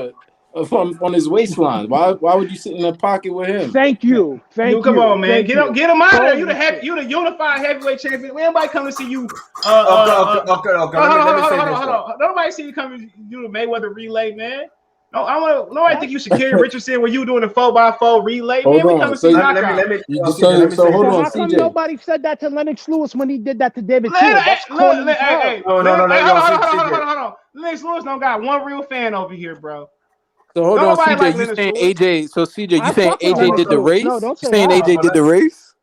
his waistline. Why would you sit in the pocket with him? Thank you. Come on, man. Get him out of there. You the unified heavyweight champion. Nobody come to see you. Okay. Hold on. Nobody see you coming. You the Mayweather relay, man. No, I think you should carry Richardson when you doing the 4x4 relay. Man, we come to see knockout. So hold on, how come CJ. nobody said that to Lennox Lewis when he did that to David Hold on. Lennox Lewis don't got one real fan over here, bro. So hold on, CJ. You saying AJ? So CJ, you saying AJ did the race? No, don't say you saying AJ did the race?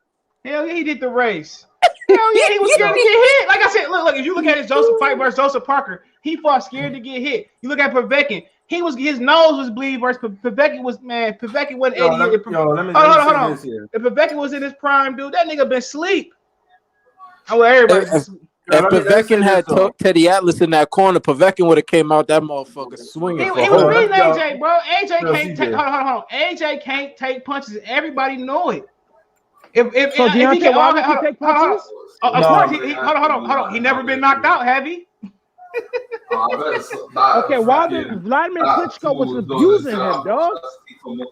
Hell yeah, he did the race. Hell yeah, he was scared to get hit. Like I said, look. If you look at his Joseph fight versus Joseph Parker, he fought scared to get hit. You look at Povetkin. His nose was bleeding versus Povetkin wasn't 80. Hold on. If Povetkin was in his prime, dude, that nigga been asleep. I want everybody. If Povetkin had Teddy Atlas in that corner, Povetkin would have came out that motherfucker swinging. He was beating AJ, bro. AJ can't take. Hold on. AJ can't take punches. Everybody know it. If he can take punches, of course. Hold on. He never been knocked out, have he? Okay, Vladimir Klitschko was abusing him, dog.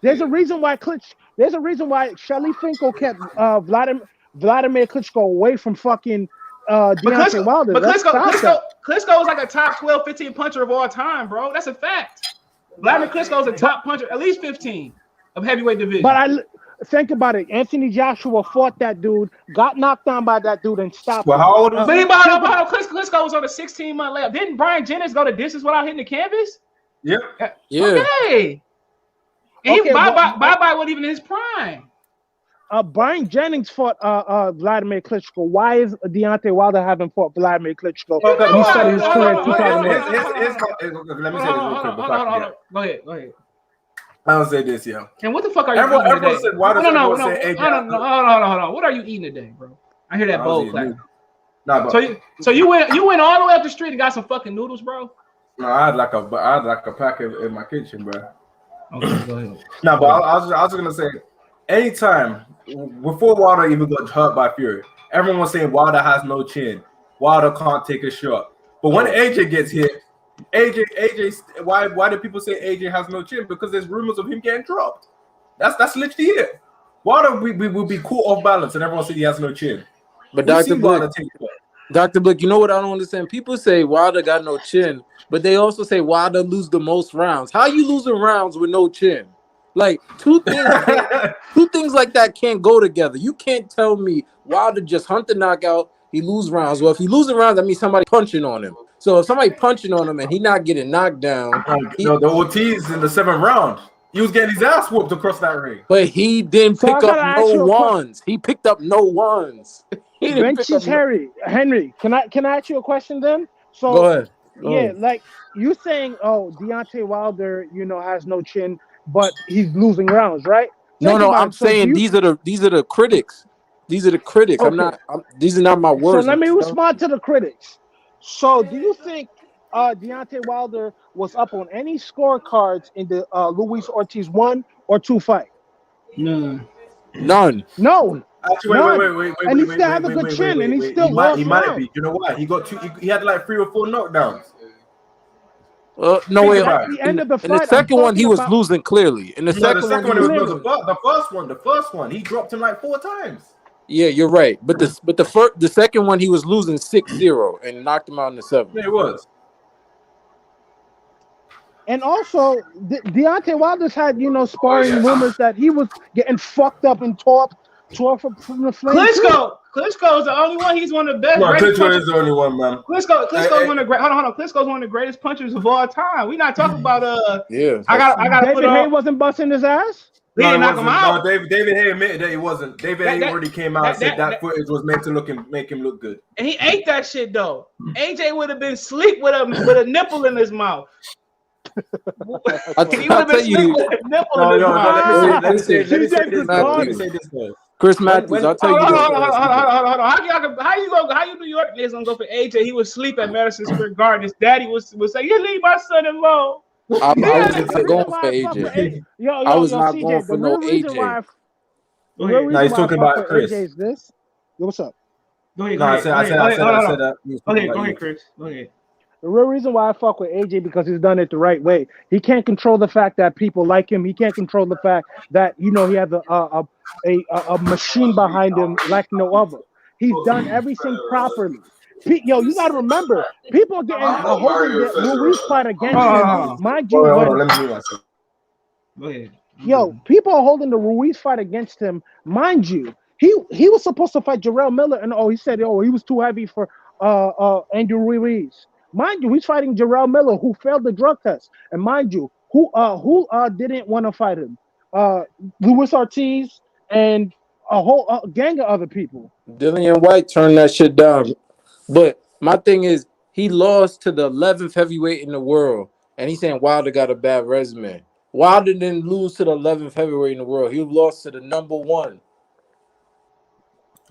There's a reason why Shelly Finkel kept Vladimir Klitschko away from fucking Deontay Wilder. But Klitschko is like a top 12, 15 puncher of all time, bro. That's a fact. Vladimir Klitschko is a top puncher, at least 15 of heavyweight division. But think about it. Anthony Joshua fought that dude, got knocked down by that dude, and stopped. Well, how old was he? Klitschko was on a 16-month layup. Didn't Brian Jennings go to distance without hitting the canvas? Yep. Yeah. Okay. And bye wasn't even in his prime. Brian Jennings fought Vladimir Klitschko. Why is Deontay Wilder haven't fought Vladimir Klitschko? He started his career in 2008. Let me say this real quick. Go ahead. I'll say this, yo. And what the fuck are you eating today? Said, why does no. Hold on. What are you eating today, bro? I hear that bowl clap. So you went all the way up the street and got some fucking noodles, bro? No, I had like a pack in my kitchen, bro. Okay, go ahead. No, but I was just gonna say, anytime before Wilder even got hurt by Fury, everyone was saying Wilder has no chin. Wilder can't take a shot. But when AJ gets hit, AJ, why do people say AJ has no chin? Because there's rumors of him getting dropped. That's literally it. Wilder will be caught off balance, and everyone said he has no chin. But Dr. Blick, you know what I don't understand? People say Wilder got no chin, but they also say Wilder lose the most rounds. How you losing rounds with no chin? Like two things like that can't go together. You can't tell me Wilder just hunt the knockout, he lose rounds. Well, if he losing rounds, that means somebody punching on him. So if somebody punching on him and he not getting knocked down, the Ortiz in the 7th round, he was getting his ass whooped across that ring. But he didn't pick up no ones. He picked up no ones. Henry, can I ask you a question then? So go ahead. Like you saying, Deontay Wilder, has no chin, but he's losing rounds, right? No, I'm saying these are the critics. These are the critics. Okay. These are not my words. So let me respond to the critics. So do you think Deontay Wilder was up on any scorecards in the Luis Ortiz 1 or 2 fight? None. Actually, wait. And he still has a good chin, and he still lost. He might be. You know why? He got 2. He had like 3 or 4 knockdowns. No way. At the end of the fight, in the second one, he was losing clearly. In the second one, the first one, he dropped him like 4 times. Yeah, you're right. But the second one, he was losing 6-0 and knocked him out in the 7th. Yeah, it was. And also, Deontay Wilder's had, sparring rumors that he was getting fucked up and tore from the flame. Klitschko is the only one. He's one of the best. No, Klitschko is the only one, man. Klitschko's one of the great. Hold on. Klitschko's one of the greatest punchers of all time. We not talking about Yeah. I got. David Haye wasn't busting his ass. He didn't knock him out. No, David Haye admitted that he wasn't. David Haye already came out and said that footage was meant to make him look good. And he ate that shit though. AJ would have been asleep with a nipple in his mouth. He would have been asleep with a nipple in his mouth. Let me say this though. Chris Matthews, I'll tell you. Hold on. How you New York niggas gonna go for AJ? He was asleep at Madison Square Garden. His daddy was saying, "You leave my son alone." I Yeah, was that's the not going reason for why I fuck with AJ. Yo, I yo, was yo, not CJ. going The for no real reason AJ. why Go ahead. Nah, he's I talking fuck about with Chris. AJ is this. Yo, what's up? Go ahead. No, I said Hold on. that. He was Go talking ahead, about you. Chris. Go ahead. The real reason why I fuck with AJ because he's done it the right way. He can't control the fact that people like him. He can't control the fact that he has a machine behind him like no other. He's done everything properly. Yo, you gotta remember, people are getting holding the Ruiz fight against him. Mind you, Hold on, let me mute myself. Go ahead. Yo, people are holding the Ruiz fight against him. Mind you, he was supposed to fight Jarrell Miller, and he said, he was too heavy for Andrew Ruiz. Mind you, he's fighting Jarrell Miller, who failed the drug test. And mind you, who didn't want to fight him? Luis Ortiz and a whole gang of other people. Dillian White turned that shit down. But my thing is, he lost to the 11th heavyweight in the world, and he's saying Wilder got a bad resume. Wilder didn't lose to the 11th heavyweight in the world. He lost to the number 1.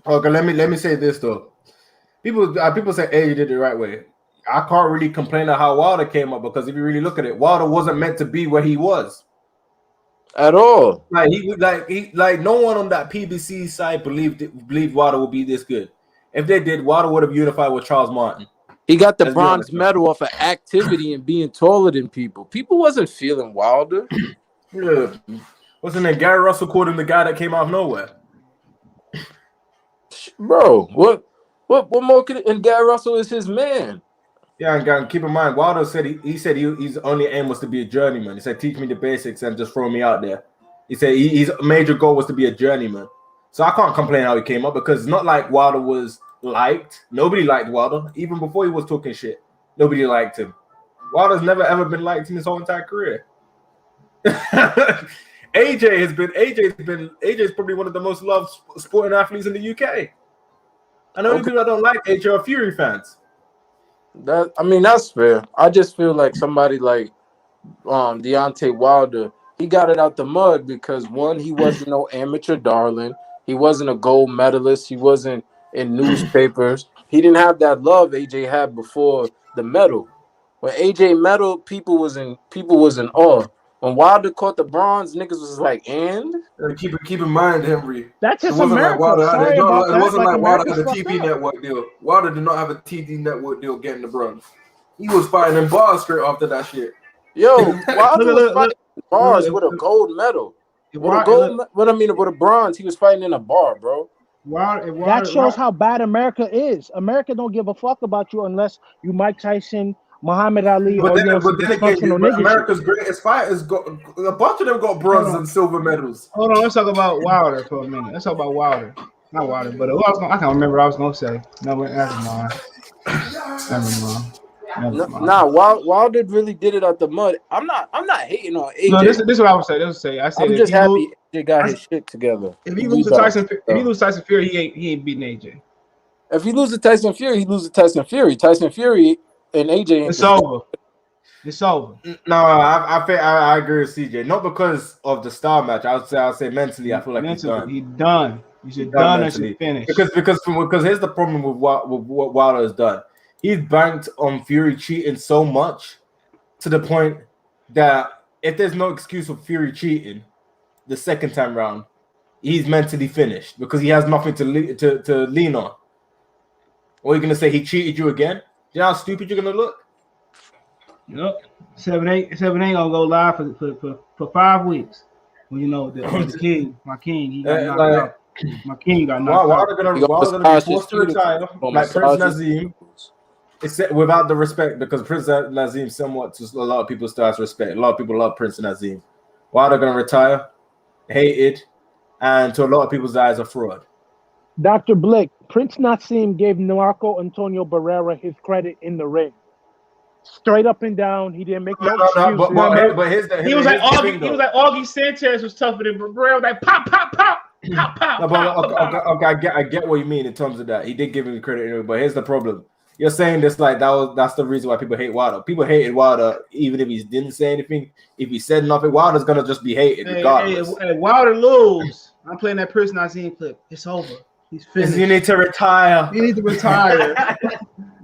Okay, let me say this though. People say, "Hey, you did it the right way." I can't really complain on how Wilder came up because if you really look at it, Wilder wasn't meant to be where he was at all. Like no one on that PBC side believed Wilder would be this good. If they did, Wilder would have unified with Charles Martin. He got the bronze medal off of activity and being taller than people. People wasn't feeling Wilder. Yeah, wasn't it? Gary Russell called him the guy that came out of nowhere. Bro, what more could? And Gary Russell is his man. Yeah, and keep in mind, Wilder said his only aim was to be a journeyman. He said, "Teach me the basics and just throw me out there." He said his major goal was to be a journeyman. So I can't complain how he came up because it's not like Wilder was liked. Nobody liked Wilder. Even before he was talking shit, nobody liked him. Wilder's never ever been liked in his whole entire career. AJ's probably one of the most loved sporting athletes in the UK. I know people that don't like AJ are Fury fans. That's fair. I just feel like somebody like Deontay Wilder, he got it out the mud because one, he wasn't no amateur darling. He wasn't a gold medalist. He wasn't in newspapers. He didn't have that love AJ had before the medal. When AJ medal, people was in awe. When Wilder caught the bronze, niggas was like, and keep in mind, Henry. That's just it wasn't America. Like Wilder it wasn't like Wilder had a TV up. network deal. Wilder did not have a TV network deal getting the bronze. He was fighting in bars straight after that shit. Yo, Wilder was fighting in bars with a gold medal. With a bronze, he was fighting in a bar, bro. That shows how bad America is. America don't give a fuck about you unless you Mike Tyson, Muhammad Ali, but then again, America's greatest fighters got a bunch of them got bronze and silver medals. Hold on, let's talk about Wilder for a minute. Let's talk about Wilder. Not Wilder, but I can't remember what I was gonna say. No, never mind. Nah, Wilder really did it out the mud. I'm not hating on AJ. No, this is what I would say. I said I'm just happy AJ got his shit together. If he loses Tyson Fury, he ain't beating AJ. If he loses Tyson Fury, he loses Tyson Fury. Tyson Fury and AJ. It's over. It's over. No, I agree with CJ. Not because of the star match. I'll say mentally. I feel like he's done. You should done and should finish. Because here's the problem with what Wilder has done. He's banked on Fury cheating so much to the point that if there's no excuse for Fury cheating the second time round, he's mentally finished because he has nothing to lean on. What are you gonna say? He cheated you again? You know how stupid you're gonna look? Yep. 7-8 gonna go live for 5 weeks. Well, you know the king, my king, he got knocked out. My king got knocked out. Wilder gonna be forced to retire like Prince Nazim. Without the respect, because Prince Nazim somewhat to a lot of people still has respect. A lot of people love Prince Nazim. Wilder gonna retire, hated, and to a lot of people's eyes, a fraud. Dr. Blick, Prince Nassim gave Marco Antonio Barrera his credit in the ring. Straight up and down, he didn't make no excuses. He was like Augie Sanchez was tougher than Barrera. Was like pop. Okay, I get what you mean in terms of that. He did give him the credit anyway, but here's the problem. You're saying this like that's the reason why people hate Wilder. People hated Wilder even if he didn't say anything. If he said nothing, Wilder's gonna just be hated regardless. Hey, Wilder lose. I'm playing that Prince Nazim clip. It's over. He's finished. You need to retire. He needs to retire.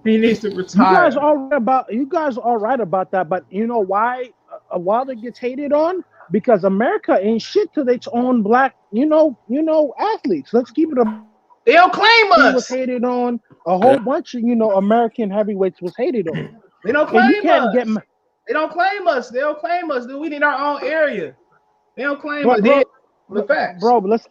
He needs to retire. You guys are all right about that, but you know why Wilder gets hated on? Because America ain't shit to its own black, athletes. Let's keep it a. They don't claim us. He was hated on. A whole bunch of American heavyweights was hated on. They don't claim us. They don't claim us. They don't claim us. Dude, we need our own area. They don't claim us. The facts, bro. But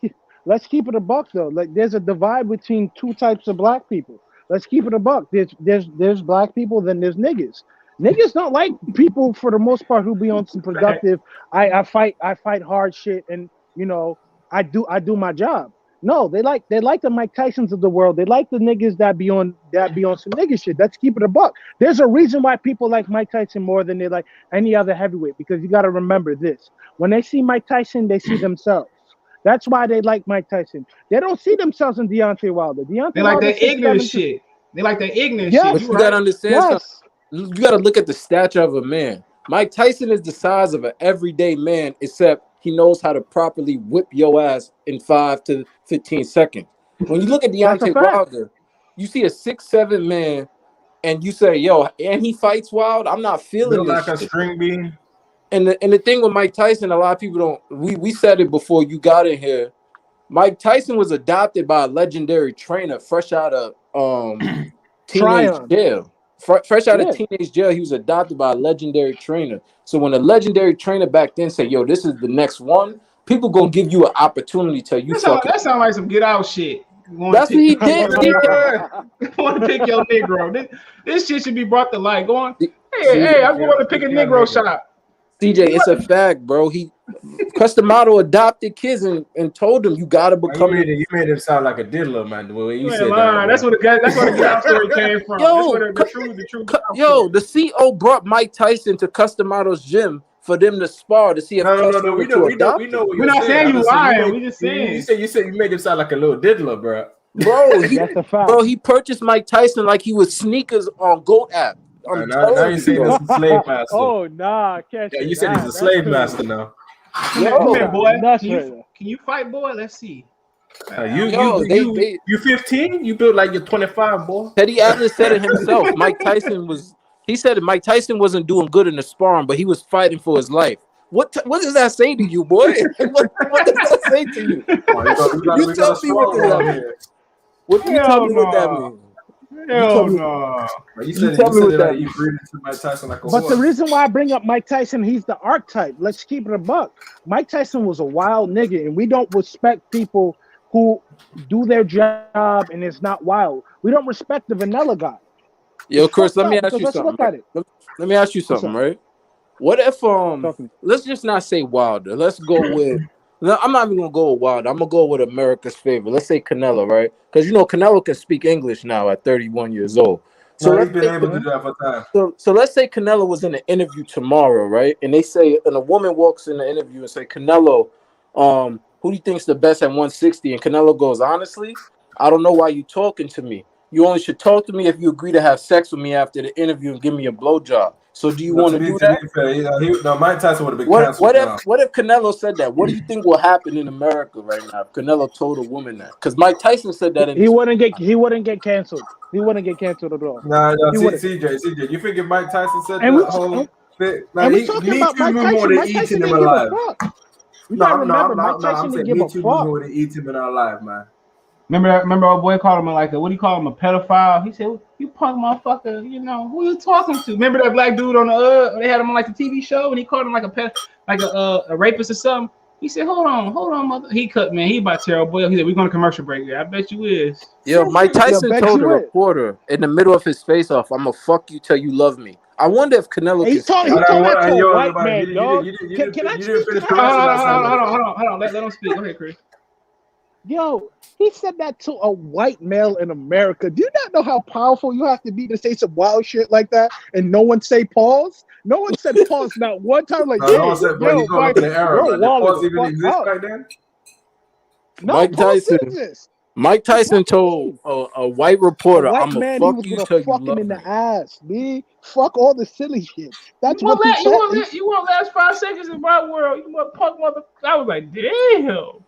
let's keep it a buck though. Like there's a divide between two types of black people. Let's keep it a buck. There's black people, then there's niggas. Niggas don't like people for the most part who be on some productive. I fight hard shit, and I do my job. No, they like the Mike Tysons of the world. They like the niggas that be on some nigga shit. Let's keep it a buck. There's a reason why people like Mike Tyson more than they like any other heavyweight, because you got to remember this: when they see Mike Tyson, they see themselves. That's why they like Mike Tyson. They don't see themselves in Deontay Wilder. They like that ignorant shit. They like that ignorant shit. But you gotta understand something. You gotta look at the stature of a man. Mike Tyson is the size of an everyday man, except he knows how to properly whip your ass in 5 to 15 seconds. When you look at Deontay Wilder, you see a 6'7" man, and you say, "Yo," and he fights wild. I'm not feeling this. Like a string bean. And the thing with Mike Tyson, a lot of people don't. We said it before you got in here. Mike Tyson was adopted by a legendary trainer, fresh out of teenage jail. Fresh out of teenage jail, he was adopted by a legendary trainer. So when a legendary trainer back then said, "Yo, this is the next one," people gonna give you an opportunity to you. That sound like some get out shit. That's what he did. Want to pick your Negro? This shit should be brought to light. Go on. Hey, I'm going to pick a Negro shot. CJ, it's a fact, bro. Customato adopted kids and told them you gotta become. You made him sound like a diddler, man. The way you said that. That's where the get out story came from. The CO brought Mike Tyson to Customato's gym for them to spar to see if no. We know what we're not saying you lying. We just saying you said you made him sound like a little diddler, bro. Bro, he purchased Mike Tyson like he was sneakers on Goat app. Now you're saying he's a slave master. Oh nah, you said he's a slave master now. Boy, can you fight, boy? Let's see. You 15? You built like you're 25, boy. Teddy Atlas said it himself. Mike Tyson wasn't doing good in the sparring, but he was fighting for his life. What does that say to you, boy? what does that say to you? You tell me what that means. What that means? Hell no. You said that you breathed into Mike Tyson like a horse. But the reason why I bring up Mike Tyson, he's the archetype. Let's keep it a buck. Mike Tyson was a wild nigga, and we don't respect people who do their job and it's not wild. We don't respect the vanilla guy. Yo, Chris, let me ask you something. Let me ask you something, right? What if let's just not say Wilder. Let's go with. I'm not even gonna go with Wilder. I'm gonna go with America's favorite. Let's say Canelo, right? Because Canelo can speak English now at 31 years old. So he's been able to do that for time. So let's say Canelo was in an interview tomorrow, right? And a woman walks in the interview and say, "Canelo, who do you think's the best at 160?" And Canelo goes, "Honestly, I don't know why you talking to me. You only should talk to me if you agree to have sex with me after the interview and give me a blowjob. So do you want to do that?" Mike Tyson would have been canceled. What if Canelo said that? What do you think will happen in America right now if Canelo told a woman that? Because Mike Tyson said that. He wouldn't get canceled. He wouldn't get canceled at all. No, CJ, you think if Mike Tyson said that whole thing? Me too more than eating him alive. I'm saying me too more than eating him in our life, man. Remember our boy called him what do you call him, a pedophile? He said, "You punk motherfucker, who you talking to?" Remember that black dude on they had him on like the TV show and he called him like a rapist or something. He said, hold on, mother. He cut, man. He about terrible boy. He said, "We're going to commercial break." Yeah, I bet you is. Yo, Mike Tyson told a reporter in the middle of his face off, "I'm gonna fuck you till you love me." I wonder if Canelo he told that to a white man, dog. Can I speak? Hold on. Let him speak. Go ahead, Chris. Yo, he said that to a white male in America. Do you not know how powerful you have to be to say some wild shit like that and no one say pause? No one said pause not one time. Like, no one said, but you go up in the era. Did pause even exist back then? No, Mike Tyson told a white reporter, "I'm gonna fuck you till you love in the ass, man. Fuck all the silly shit." That's what he said. You won't last 5 seconds in my world. You want punk mother. I was like, damn.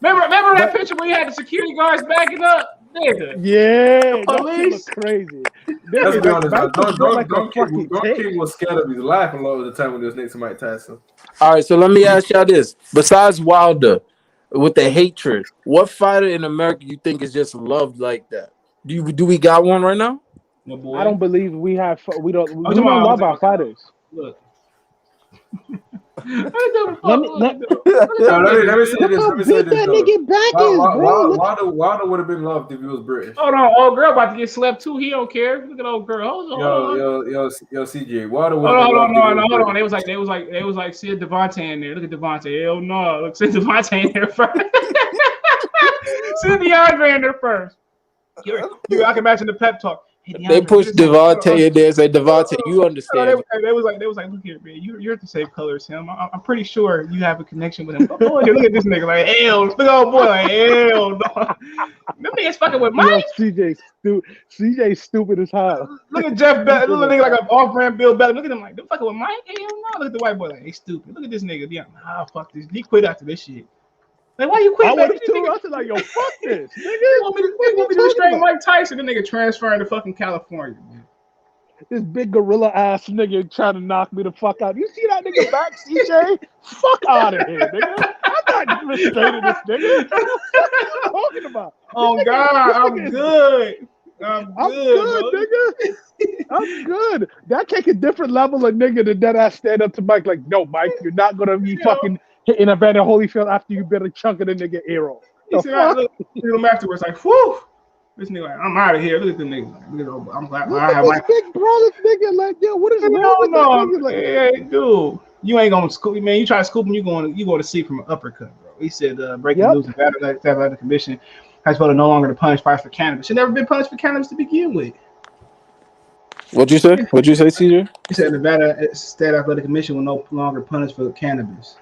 Remember that picture where you had the security guards backing up? Nigga. Yeah, police. Crazy. Let's be honest, man. Don King was scared of his life a lot of the time when he was next to Mike Tyson. All right, so let me ask y'all this: besides Wilder, with the hatred, what fighter in America you think is just loved like that? Do we got one right now? No, boy. I don't believe we have. We don't love our fighters. Look. Let me say this. Wilder would have been loved if he was British. Hold on, old girl about to get slept too. He don't care. Look at old girl. Hold on. Yo, CJ. Wilder would hold on. They was like, see a Devontae in there. Look at Devontae. Hell no. Look, see Devontae in there first. See DeAndre in there first. I can imagine the pep talk. Hey, they pushed Devontae in there and said, Devontae, you understand. They was like, look here, man, you're the same color as him. I'm pretty sure you have a connection with him. Oh, look at this nigga, like, hell, look at old boy, like, hell, no. Them niggas fucking with Mike. CJ stupid as hell. Look at Jeff Bell, look at nigga like an off-brand Bill Bell. Look at him like, them fucking with Mike. Hell no. Look at the white boy, like, they stupid. Look at this nigga. Yeah, fuck this. He quit after this shit. Like, why you quit? I was like, yo, fuck this. Nigga, you want me to restrain Mike Tyson? The nigga transferring to fucking California, man. This big gorilla ass nigga trying to knock me the fuck out. You see that nigga back, CJ? Fuck out of here, nigga. I'm not restraining this nigga. What are you talking about? Oh, God, I'm good. I'm good, nigga. I'm good. That take a different level of nigga than that ass stand up to Mike like, no, Mike, you're not going to be fucking hitting Evander Holyfield after you been a chunk of the nigga arrow. He said, I look at him afterwards, like, whew. This nigga, like, I'm out of here. Look at the nigga. I'm glad I have my big brother nigga. Like, yo, what is wrong with that nigga? Like, hey, dude, you ain't gonna scoop, man. You try to scoop him, you going to sleep from an uppercut, bro. He said, breaking news: the commission has voted no longer to punish fights for cannabis. Should never been punished for cannabis to begin with. What'd you say, CJ? He said Nevada State Athletic Commission will no longer punish for cannabis.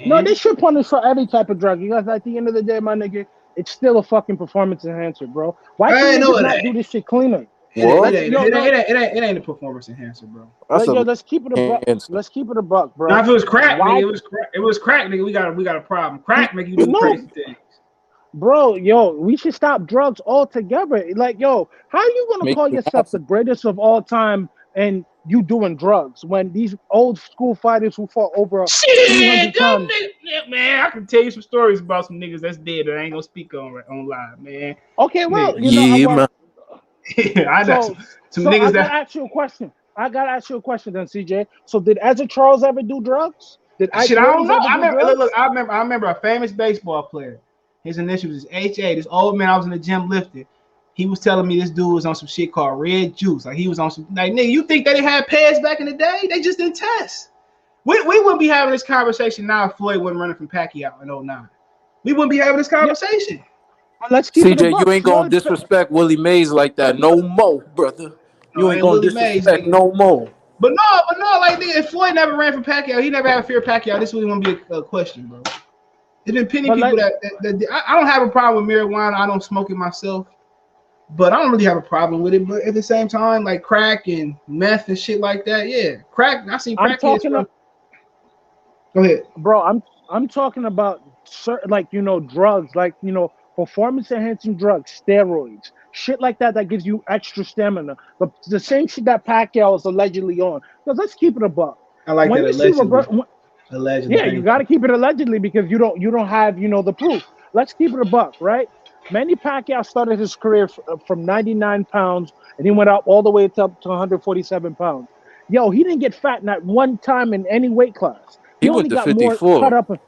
No, they should punish for every type of drug. Because at the end of the day, my nigga, it's still a fucking performance enhancer, bro. Why can't you not do this shit cleaner? It ain't a performance enhancer, bro. Let's keep it a buck. Let's keep it a buck, bro. Now, if it was crack, nigga, it was crack, nigga. We got a problem. Crack make you do crazy things. Bro, yo, we should stop drugs altogether. Like, yo, how are you gonna call yourself the greatest of all time and you doing drugs when these old school fighters who fought over 300 times? Man, I can tell you some stories about some niggas that's dead that I ain't gonna speak on live, man. Okay, well, I got some niggas I gotta ask you a question. I gotta ask you a question then, CJ. So did Ezra Charles ever do drugs? I don't know. I remember a famous baseball player. His initials is HA. This old man I was in the gym lifting. He was telling me this dude was on some shit called red juice. Like he was on some like nigga. You think they had pads back in the day? They just didn't test. We wouldn't be having this conversation now if Floyd wasn't running from Pacquiao in 2009. We wouldn't be having this conversation. Yeah. Let's keep CJ, you ain't gonna disrespect Willie Mays like that no more, brother. You ain't gonna disrespect no more. But no, like nigga, if Floyd never ran from Pacquiao, he never had a fear of Pacquiao. This really won't be a question, bro. There's been plenty people that I don't have a problem with marijuana. I don't smoke it myself, but I don't really have a problem with it. But at the same time, like crack and meth and shit like that, yeah, crack. I seen crack. Go ahead, bro. I'm talking about certain, like drugs, like performance enhancing drugs, steroids, shit like that gives you extra stamina. But the same shit that Pacquiao is allegedly on. Because let's keep it a buck. I like that allegedly. Allegedly. Yeah, you got to keep it allegedly because you don't have the proof. Let's keep it a buck, right? Manny Pacquiao started his career from 99 pounds and he went up all the way up to 147 pounds. Yo, he didn't get fat not one time in any weight class. He went to 54.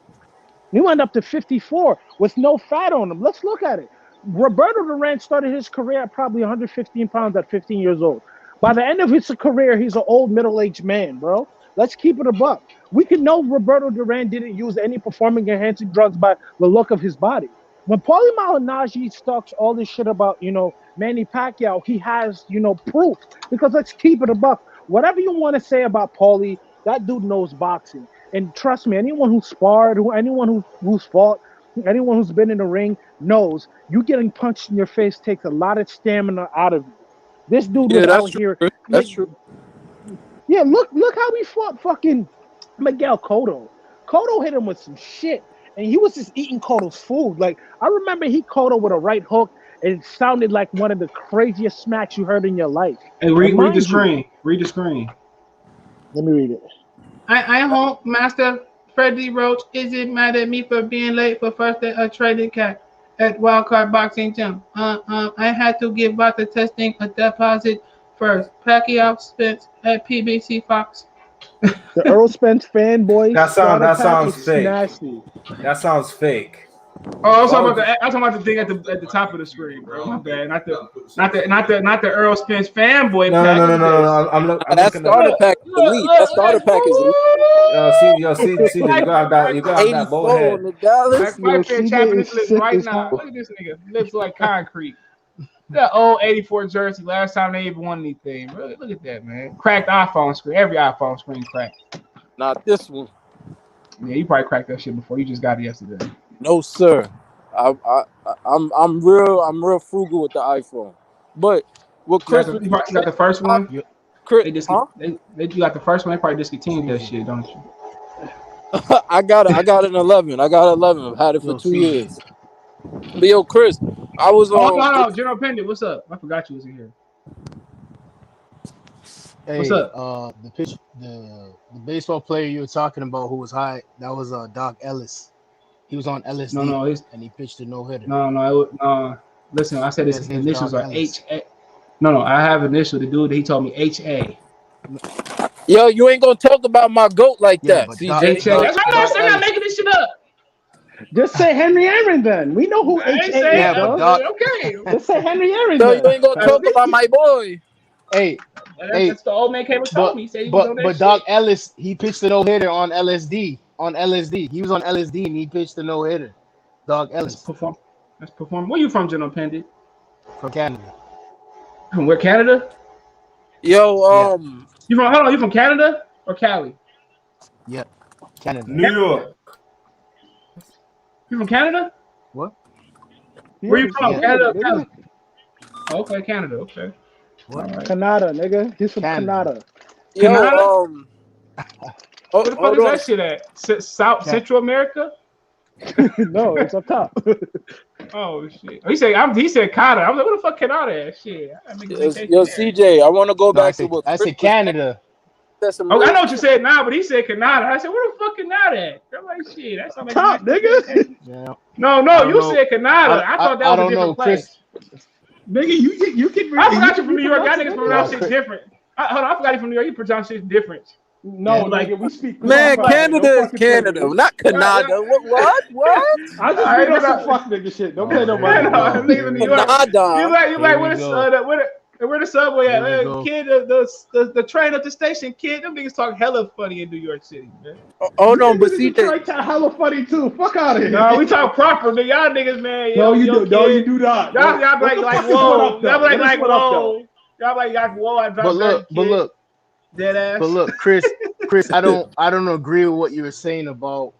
He went up to 54 with no fat on him. Let's look at it. Roberto Duran started his career at probably 115 pounds at 15 years old. By the end of his career, he's an old middle-aged man, bro. Let's keep it a buck. We can know Roberto Duran didn't use any performance-enhancing drugs by the look of his body. When Paulie Malignaggi talks all this shit about, Manny Pacquiao, he has, proof. Because let's keep it a buck. Whatever you want to say about Paulie, that dude knows boxing. And trust me, anyone who's sparred, anyone who's fought, anyone who's been in the ring knows you getting punched in your face takes a lot of stamina out of you. This dude was out here. That's true. Yeah, look how he fought fucking Miguel Cotto. Cotto hit him with some shit, and he was just eating Cotto's food. Like, I remember he Cotto with a right hook, It sounded like one of the craziest smacks you heard in your life. Hey, read the screen. Read the screen. Let me read it. I hope Master Freddie Roach isn't mad at me for being late for first day of trading cat at Wildcard Boxing Gym. I had to give Boxer testing a deposit first. Pacquiao Spence at PBC Fox. The Earl Spence fanboy. That sounds fake. Nasty. That sounds fake. Oh, I'm talking about the thing at the top of the screen, bro. My bad. Not the Earl Spence fanboy. No. I'm that starter pack is elite. That starter pack is elite. See, you gotta have that bold head. On the Dallas. My fan tapping his lips right now. Look at this nigga. Lips like concrete. That old 84 jersey. Last time they even won anything. Really, look at that, man. Cracked iPhone screen. Every iPhone screen cracked. Not this one. Yeah, you probably cracked that shit before. You just got it yesterday. No, sir. I'm real frugal with the iPhone. But what Chris you got the first one? Chris, you got the first one. They probably discontinued that shit, don't you? I got an 11. I've had it for 2 years. But yo, Chris, I was on. No, General Pendant, what's up? I forgot you was in here. Hey, what's up? The baseball player you were talking about who was high, that was Doc Ellis. He was on LSD and he pitched a no-hitter. No. Listen, I said his initials are H-A. No, I have initial. The dude, he told me H-A. Yo, you ain't gonna talk about my GOAT like that, CJ. That's why I'm not making this shit up. Just say Henry Aaron then. We know who H-A is, bro. Okay. Just say Henry Aaron So then. you ain't gonna talk about my boy. Hey, that's the old man came and told me. He said he was on that but shit. Doc Ellis, he pitched a no-hitter on LSD. He was on LSD and he pitched a no-hitter. Doc Ellis. Let's perform. Where you from, General Pendant? From Canada. Where, Canada? Yo, You from Canada or Cali? Yep. Canada. New York. You from Canada? What? Where you from? Canada or Cali? Okay, Canada. Okay. What? Right. Canada, nigga. He's from Canada. Yo, where the fuck is that shit at? Central America? No, it's up top. Oh shit! He said Canada. I was like, what the fuck Canada at? Shit. Yo, CJ, I want to go back to what I said Canada. I know what you said now, but he said Canada. I said, where the fuck Canada at? I'm like, shit, that's not top, nigga. Yeah. No, you said Canada. I thought that was a different place. Nigga, you can. I forgot you from New York. Y'all niggas pronounce shit different. Hold on, I forgot you from New York. You pronounce shit different. No, nigga, we speak. Man, Canada is Canada, not Canada. What? I just made up some fuck nigga shit. Don't play no money. You like where the subway at? Kid, the train at the station, kid. Them niggas talk hella funny in New York City, man. Oh no, but CJ talk hella funny too. Fuck out of here. No, we talk proper. Y'all niggas, man. No, you do. No, you do not. Y'all be like whoa. Y'all be like whoa. Y'all be like whoa. But look. Dead ass. But look, Chris, I don't agree with what you were saying about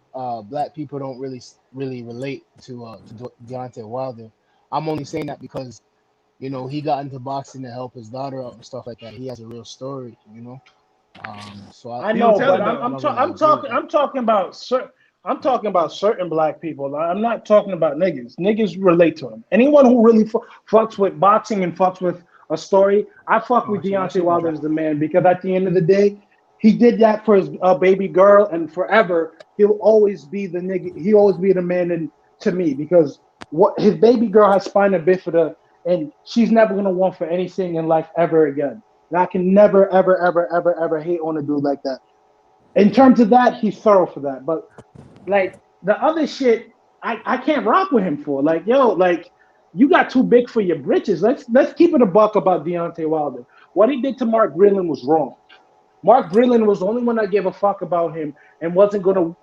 black people don't really relate to Deontay Wilder. I'm only saying that because, you know, he got into boxing to help his daughter out and stuff like that. He has a real story, you know. So I know, but I'm talking about certain black people. I'm not talking about niggas. Niggas relate to him. Anyone who really fucks with boxing and fucks with a story, I fuck with Deontay Wilder as the man, because at the end of the day, he did that for his baby girl, and forever he'll always be the nigga. He'll always be the man to me, because what his baby girl has spina bifida, and she's never gonna want for anything in life ever again. And I can never, ever, ever, ever, ever hate on a dude like that. In terms of that, he's thorough for that. But like the other shit, I can't rock with him for. Like, yo, like, you got too big for your britches. Let's keep it a buck about Deontay Wilder. What he did to Mark Grillen was wrong. Mark Grillen was the only one that gave a fuck about him and wasn't going to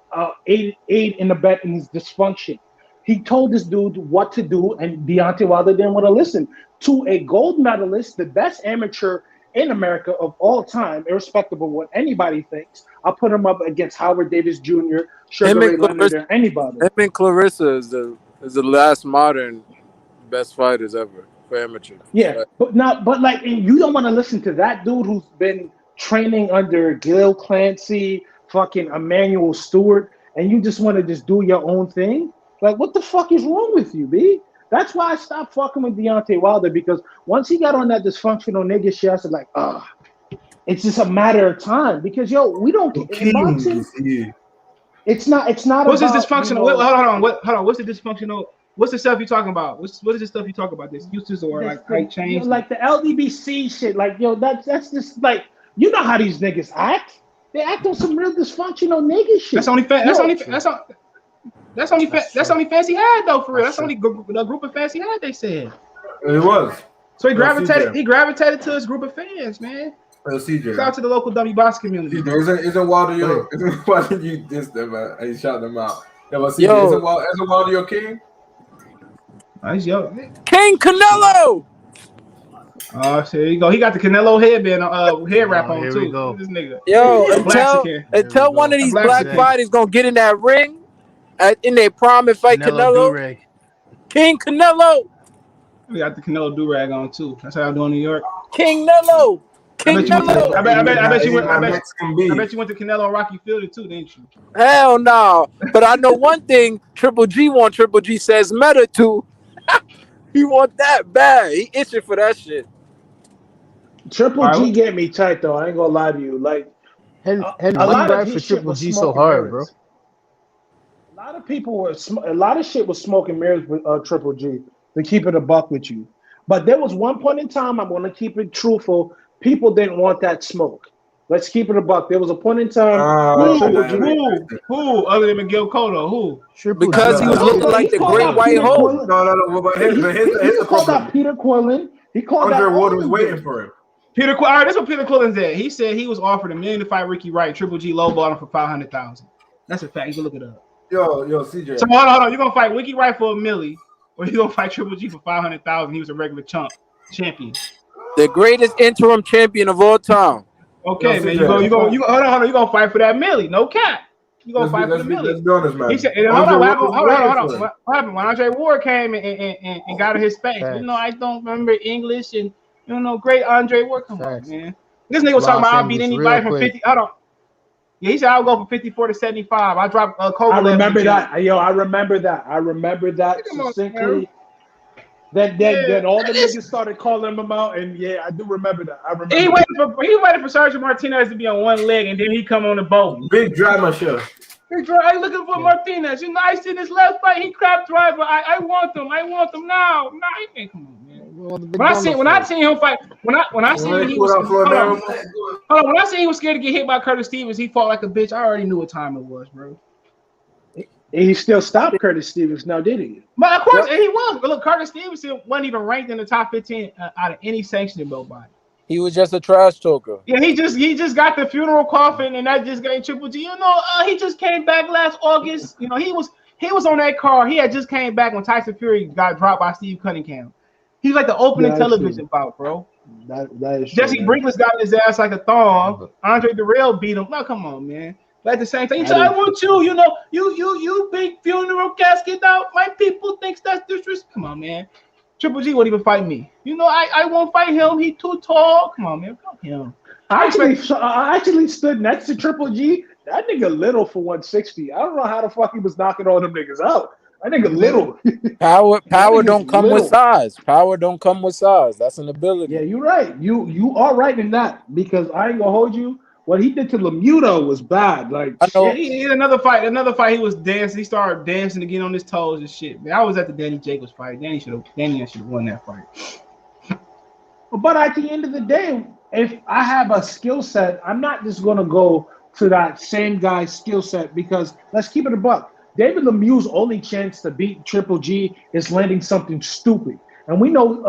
aid in the bet in his dysfunction. He told this dude what to do, and Deontay Wilder didn't want to listen. To a gold medalist, the best amateur in America of all time, irrespective of what anybody thinks, I'll put him up against Howard Davis Jr., Sugar Ray Leonard, or anybody. Him and Clarissa is the last modern best fighters ever for amateur. Yeah, but like, and you don't want to listen to that dude who's been training under Gil Clancy, fucking Emmanuel Stewart, and you just want to just do your own thing. Like, what the fuck is wrong with you, B? That's why I stopped fucking with Deontay Wilder, because once he got on that dysfunctional nigga shit, I was like, it's just a matter of time. Because we don't in boxing. It's not. What's this about, dysfunctional? you know, Hold on. What's the dysfunctional? What's the stuff you talking about? What is the stuff you talk about? This uses or like height change? Like the LDBC shit. Like that's just like, you know how these niggas act. They act on some real dysfunctional nigga shit. That's only fans he had though, for real. That's only the group of fans he had. They said it was. So he gravitated to his group of fans, man. CJ. Shout out to the local W box community. Isn't Wilder your? Isn't Wilder you dissed them, man? And shout them out. Yeah, but CJ, isn't Wilder your king? Nice, yo. King Canelo. Oh, here you go. He got the Canelo headband, head wrap on too. This nigga. Yo, until one of these black fighters gonna get in that ring in their prime and fight Canelo. King Canelo. We got the Canelo do-rag on too. That's how I do in New York. King Nello. I bet you went to Canelo and Rocky Fielder too, didn't you? Hell no. But I know one thing Triple G says meta too. He want that bad. He itching for that shit. Triple G get me tight though. I ain't gonna lie to you. Like, a lot of for Triple G so hard, bro. A lot of people a lot of shit was smoking mirrors with Triple G, to keep it a buck with you. But there was one point in time, I'm gonna keep it truthful. People didn't want that smoke. Let's keep it a buck. There was a point in time. Who other than Miguel Cotto? Who? Because he was looking like the great white hole. No. But here's he called out Peter Quillen. He called Andre out Ward was waiting for him. All right, that's what Peter Quillen said. He said he was offered $1 million to fight Ricky Wright. Triple G lowballed him for $500,000. That's a fact. You can look it up. Yo, CJ. So hold on. You're gonna fight Ricky Wright for $1 million, or you gonna fight Triple G for $500,000? He was a regular champion. The greatest interim champion of all time. Okay, man. You go. Hold on. You gonna fight for that $1 million? No cap. You gonna fight for the $1 million? Let's be honest, man. He said, hold on. What happened when Andre Ward came and got in his face? You know, I don't remember English, and you know, great Andre Ward. Come on, man. This nigga was talking about I'll beat anybody from 50. Hold on. Yeah, he said I'll go from 54 to 75. I dropped Kobe. I remember that. Yo, I remember that succinctly. Then all the niggas started calling him out, and yeah, I do remember that. He waited for Sergio Martinez to be on one leg, and then he come on the boat. Big drama show. I'm looking for Martinez. You know, I seen his last fight. He crap driver. I want them. I want them now. Nah, he ain't come on, man. When I seen him fight, when I seen he was when I seen he was scared to get hit by Curtis Stevens, he fought like a bitch. I already knew what time it was, bro. He still stopped Curtis Stevens now, did he? But of course, and he was. But look, Curtis Stevenson wasn't even ranked in the top 15 out of any sanctioned belt body. He was just a trash talker. Yeah, he just got the funeral coffin, and that just got Triple G. You know, he just came back last August. You know, he was on that card. He had just came back when Tyson Fury got dropped by Steve Cunningham. He's like the opening television bout, bro. That is Jesse Brinkless got his ass like a thong. Andre Durrell beat him. No, come on, man. But at the same time, he said, I want you, you know, you big funeral casket out. My people thinks that's disrespect. Come on, man. Triple G won't even fight me. You know, I won't fight him. He too tall. Come on, man. Fuck him. I actually stood next to Triple G. That nigga little for 160. I don't know how the fuck he was knocking all them niggas out. That nigga little. Power don't come with size. Power don't come with size. That's an ability. Yeah, you're right. You are right in that, because I ain't gonna hold you. What he did to Lemieux was bad. Like, yeah, he had another fight. He was dancing. He started dancing again on his toes and shit. Man, I was at the Danny Jacobs fight. Danny should have won that fight. But at the end of the day, if I have a skill set, I'm not just gonna go to that same guy's skill set, because let's keep it a buck. David Lemieux's only chance to beat Triple G is landing something stupid, and we know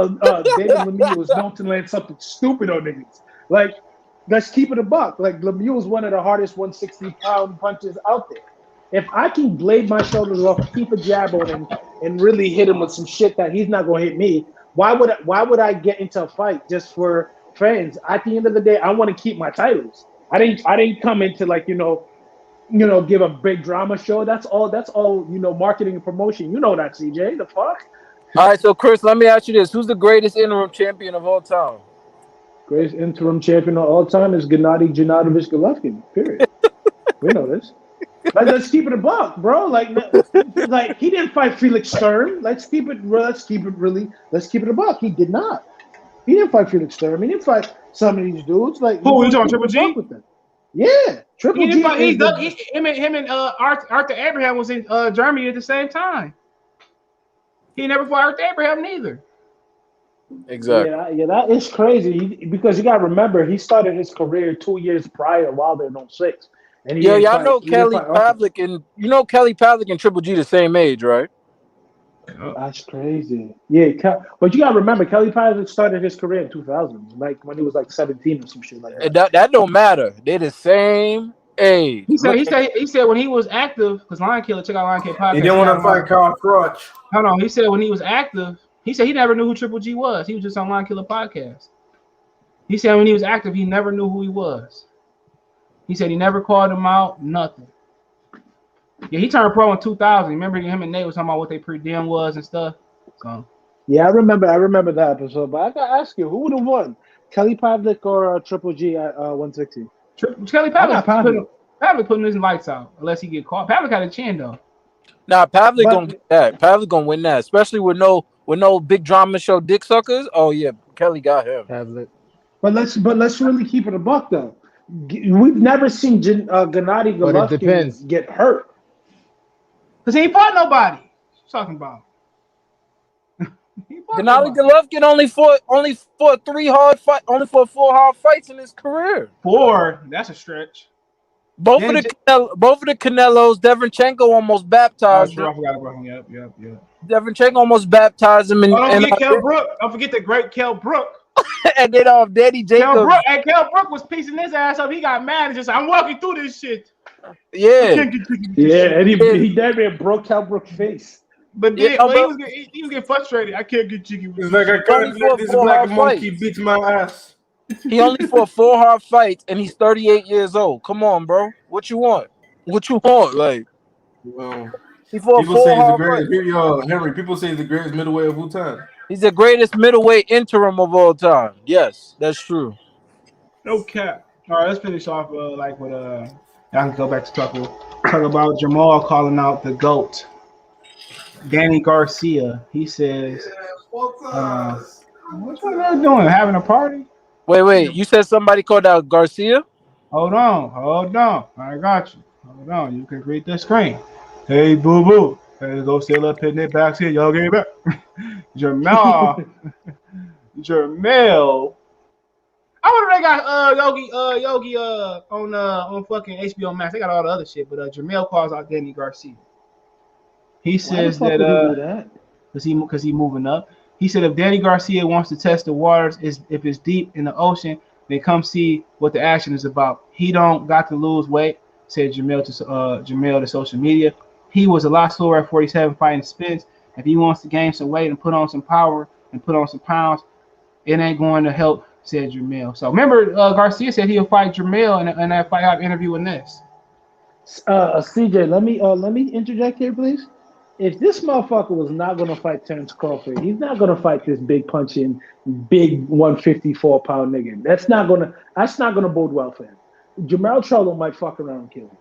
David Lemieux is known to land something stupid on niggas. Like, let's keep it a buck. Like, Lemieux is one of the hardest 160-pound punches out there. If I can blade my shoulders off, keep a jab on him, and really hit him with some shit that he's not gonna hit me, why would I get into a fight just for fans? At the end of the day, I want to keep my titles. I didn't come into, like, you know, give a big drama show. That's all, you know, marketing and promotion. You know that, CJ. The fuck? All right, so Chris, let me ask you this: who's the greatest interim champion of all time? Greatest interim champion of all time is Gennady Janatovic Golovkin. Period. We know this. Like, let's keep it a buck, bro. Like he didn't fight Felix Sturm. Let's keep it a buck. He did not. He didn't fight Felix Sturm. He didn't fight some of these dudes. Like, who you talking, Triple G? With them. Yeah, Triple G. Him and Arthur Abraham was in Germany at the same time. He never fought Arthur Abraham neither. Exactly. Yeah, that is crazy. Because you got to remember, he started his career 2 years prior, Wilder in 06. And y'all know Kelly Pavlik and Triple G the same age, right? That's crazy. Yeah, but you got to remember, Kelly Pavlik started his career in 2000, like when he was like 17 or some shit like that. That don't matter. They're the same age. He said when he was active, because Lion Killer, check out Lion Killer podcast. He didn't want to fight Carl Crutch. Hold on. He said when he was active, he said he never knew who Triple G was. He was just on Lion Killer podcast. He said when he was active, he never knew who he was. He said he never called him out, nothing. Yeah, he turned pro in 2000. Remember him and Nate was talking about what they pre-dem was and stuff. So yeah, I remember that episode. But I gotta ask you, who would have won, Kelly Pavlik or Triple G at 160? Kelly Pavlik putting his lights out unless he get caught. Pavlik had a chin though. Nah, Pavlik gonna get that. Pavlik gonna win that, especially with no big drama show dick suckers. Oh yeah, Kelly got him. Pavlik. But let's really keep it a buck though. We've never seen Gennady Golovkin get hurt. Because he ain't fought nobody. What you talking about? Gennady Golovkin only fought 4 hard fights in his career. 4? That's a stretch. Both of the Canelos, Devenchenko almost baptized him. Yep. Devenchenko almost baptized him. Don't forget the great Kell Brook. And then Danny Jacobs. Kell Brook was piecing his ass up. He got mad and just I'm walking through this shit. Yeah, and he damn near broke Kell Brook's face. But he was getting frustrated. I can't get jiggy with It's like I can't let this black monkey beat my ass. He only fought 4 hard fights, and he's 38 years old. Come on, bro. What you want? Like, he fought 4 hard fights. Henry, people say he's the greatest middleweight of all time. He's the greatest middleweight interim of all time. Yes, that's true. No cap. All right, let's finish off I can go back to talk about Jermall calling out the GOAT, Danny Garcia. He says, "What's y'all doing? Having a party?" Wait. You said somebody called out Garcia? Hold on. I got you. Hold on. You can read the screen. Hey, boo boo. Hey, go still up in that back here. Y'all get it back. Jermell. I wonder if they got Yogi on fucking HBO Max. They got all the other shit, but Jermell calls out Danny Garcia. He says that because he moving up. He said if Danny Garcia wants to test the waters, if it's deep in the ocean, then come see what the action is about. He don't got to lose weight, said Jermell to social media. He was a lot slower at 47 fighting Spence. If he wants to gain some weight and put on some power and put on some pounds, it ain't going to help, said Jermell. So remember, Garcia said he'll fight Jermell in that fight I've interviewed with Ness. CJ, let me interject here, please. If this motherfucker was not gonna fight Terrence Crawford, he's not gonna fight this big punching, big 154-pound nigga. That's not gonna bode well for him. Jermell Charlo might fuck around and kill him.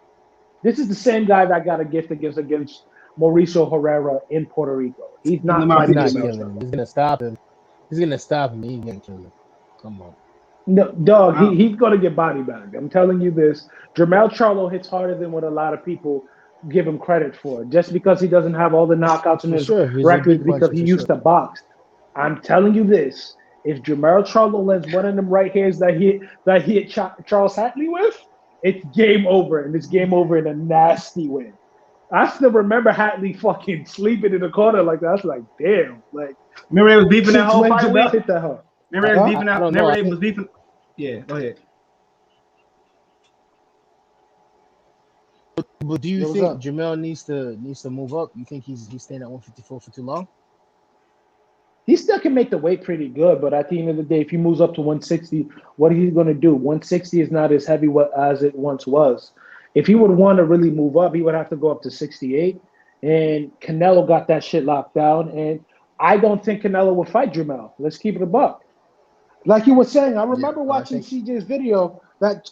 This is the same guy that got a gift against Mauricio Herrera in Puerto Rico. He's not fighting him. He's gonna stop him. He's gonna kill him. Come on. No, dog, he's gonna get body bagged. I'm telling you this. Jermell Charlo hits harder than what a lot of people give him credit for. Just because he doesn't have all the knockouts in his record because he used to box. I'm telling you this. If Jermell Charlo lands one of them right hands that he hit Charles Hatley with, it's game over, and it's game over in a nasty way. I still remember Hatley fucking sleeping in the corner like that. I was like, damn. Like, remember they was beefing that whole fight week? Hit that hard. Remember they was beefing out? Remember they was beefing? Yeah, go ahead. But do you think Jermell needs to move up? You think he's staying at 154 for too long? He still can make the weight pretty good, but at the end of the day, if he moves up to 160, what are he going to do? 160 is not as heavy as it once was. If he would want to really move up, he would have to go up to 68. And Canelo got that shit locked down. And I don't think Canelo would fight Jermell. Let's keep it a buck. Like you were saying, I remember watching CJ's video that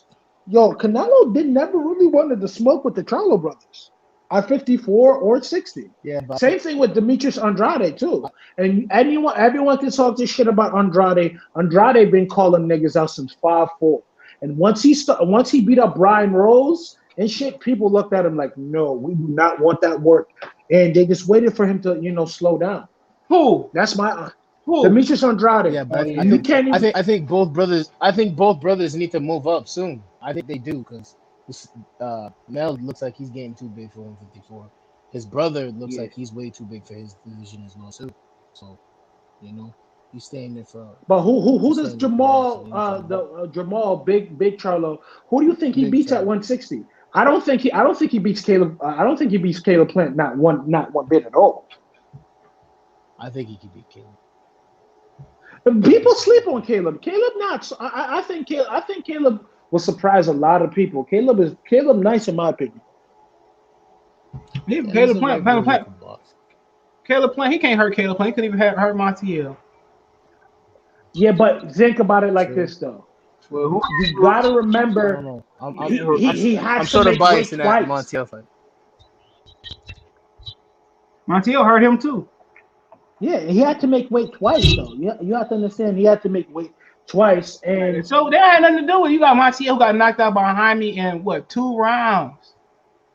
Yo, Canelo never really wanted to smoke with the Charlo brothers at 54 or 60. Yeah, but Same thing with Demetrius Andrade too. And everyone can talk this shit about Andrade. Andrade been calling niggas out since 5'4". And once he beat up Brian Rose and shit, people looked at him like, no, we do not want that work. And they just waited for him to, slow down. Who? That's my Who? Demetrius Andrade. yeah, but You can't even. I think both brothers need to move up soon. I think they do because Mel looks like he's getting too big for 154. His brother looks like he's way too big for his division as well too. So, he's staying there for. But who does Jermall Jermall big Charlo? Who do you think he Big beats at Charlo. 160? I don't think he beats Caleb. I don't think he beats Caleb Plant not one bit at all. I think he could beat Caleb. People sleep on Caleb. Caleb not. I think Caleb will surprise a lot of people. Caleb nice in my opinion. Caleb Plant. He can't hurt Caleb Plant. He couldn't even hurt Montiel. Yeah, but think about it like this though. Well, You gotta remember he I'm has sort to of make biased weight in that twice. Montiel fight. Montiel hurt him too. Yeah, he had to make weight twice though. You have to understand he had to make weight twice, and So that had nothing to do with it. You got Montiel who got knocked out by Jaime in 2 rounds.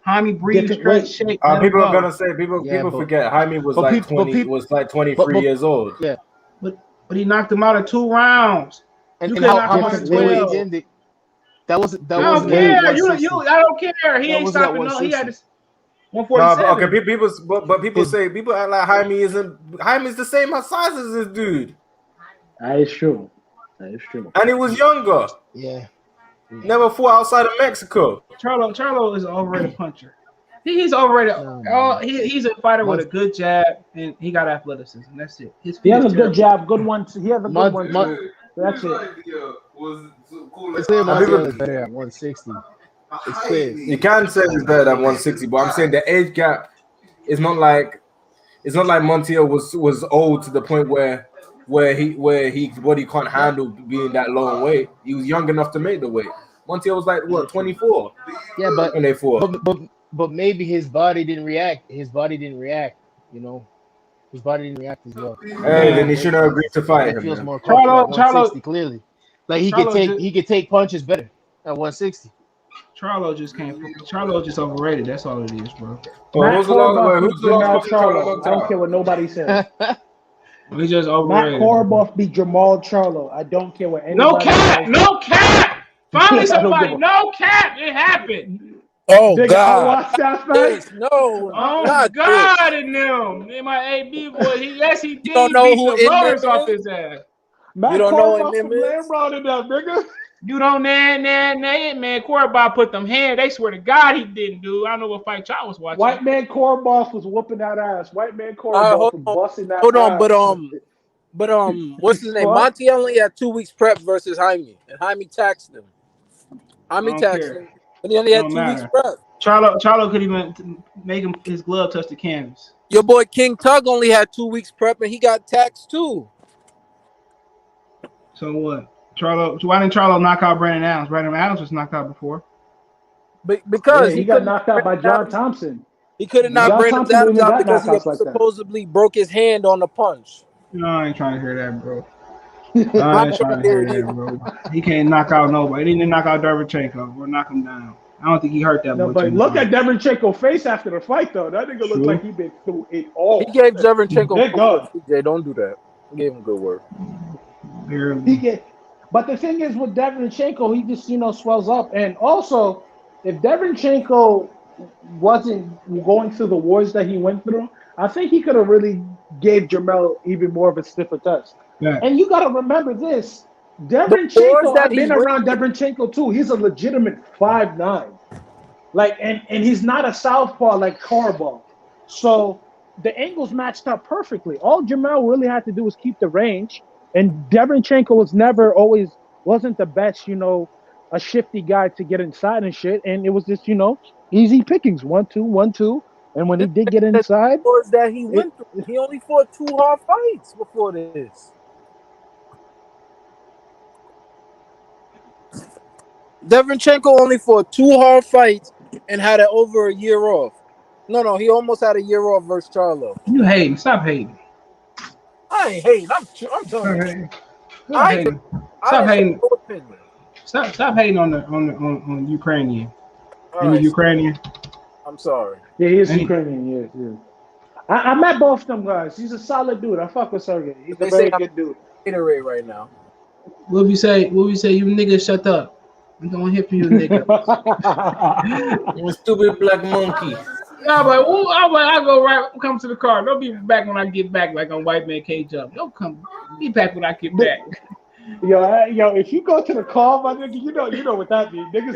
Jaime breathed, Different stretched, weight. shake. People are gonna say people but- forget Jaime was but like peop- but 20 peop- was like 23 years old. Yeah, But he knocked him out of 2 rounds. and You and couldn't how knock him much out is of the weight 12. again? That wasn't. That I don't wasn't. care. at You, 160. I don't care. He That ain't wasn't at stopping. No, he had 160. this No, 147. but okay, people act like Jaime's the same size as this dude, that is true. and he was younger. Yeah. Never fought outside of Mexico. Charlo is an overrated puncher. He's overrated. No. He's a fighter with a good jab, and he got athleticism. That's it. His He feet has is a terrible. good jab, good one. He has a good Mon- one Mon- too. That's it. It's clear Montiel is better at 160. It's clear. You can say he's better than 160, but I'm saying the age gap is not like Montiel was old to the point where he body can't handle being that low in weight. He was young enough to make the weight. Montiel was like 24 Yeah, but when they fought. but maybe his body didn't react. His body didn't react as well. Hey, then he shouldn't have agreed to fight It him. feels man. more comfortable at Charlo- 160 clearly. Like he could take punches better at 160. Charlo just can't. Charlo just overrated. That's all it is, bro. Matt who's the last Korboff one? beat Who's the last Jermall one? Charlo. I don't care what nobody says. He just Matt overrated. Korboff beat Jermall Charlo. I don't care what anybody No cap. says. No cap. Finally, I don't somebody. give a- No cap. It happened. Oh Nigga, I God! watched that fight. This, no, Oh not God, and them. And my AB boy. He did. don't know He who beat the in rollers them off is? his ass. Matt You don't know Korboff what from them is? Lamb in that nigga. You don't man. Cordoba put them hands. They swear to God he didn't do. I don't know what fight y'all was watching. White man Korboff was whooping that ass. White man hold Korboff on. was busting that Hold on, ass. but what's his name? What? Monty only had 2 weeks prep versus Jaime, and Jaime taxed him. Jaime don't taxed care. him, and he only had Don't 2 weeks matter. prep. Charlo could even make him his glove touch the canvas. Your boy King Tug only had 2 weeks prep, and he got taxed too. So what? Why didn't Charlo knock out Brandon Adams? Brandon Adams was knocked out before. Because he got knocked out by John Thompson. He could have knocked John Brandon Thompson Adams really out got because he knockouts like that. supposedly broke his hand on the punch. No, I ain't trying to hear that, bro. I ain't trying to hear that, bro. He can't knock out nobody. He didn't knock out Derevchenko or knock him down. I don't think he hurt that No, much. but look at Derenchenko's face after the fight, though. That nigga looked like he been through it all. He gave Derevchenko Thank good God. work. CJ, don't do that. He gave him good work. But the thing is with Derenchenko, he just swells up. And also, if Derenchenko wasn't going through the wars that he went through, I think he could have really gave Jermell even more of a stiffer test. Yeah. And you got to remember this. wars Derenchenko, that I've been he's around Derenchenko too. He's a legitimate 5'9". Like, and he's not a southpaw like Korboff. So the angles matched up perfectly. All Jermell really had to do was keep the range. And Derenchenko wasn't the best, a shifty guy to get inside and shit. And it was just, easy pickings. 1-2, 1-2. And when he did get inside, Wars that he went through. He only fought 2 hard fights before this. Devinchenko only fought 2 hard fights and had it over a year off. No, he almost had a year off versus Charlo. You hating? Stop hating. I ain't hating. I'm telling you. Stop hating. Stop hating. Stop hating on the Ukrainian. Right. Ukrainian. I'm sorry. Yeah, he is Ukrainian. Yes. I met both of them guys. He's a solid dude. I fuck with Sergey. He's a very good dude. Gatorade right now. What we say? You niggas shut up. I'm gonna hit for you, nigga. You stupid black monkey. I'm like, I come to the car. Don't be back when I get back, like on White Man Cage Up. Don't come. Be back when I get back. Yo, if you go to the call, my nigga, you know what that means. Niggas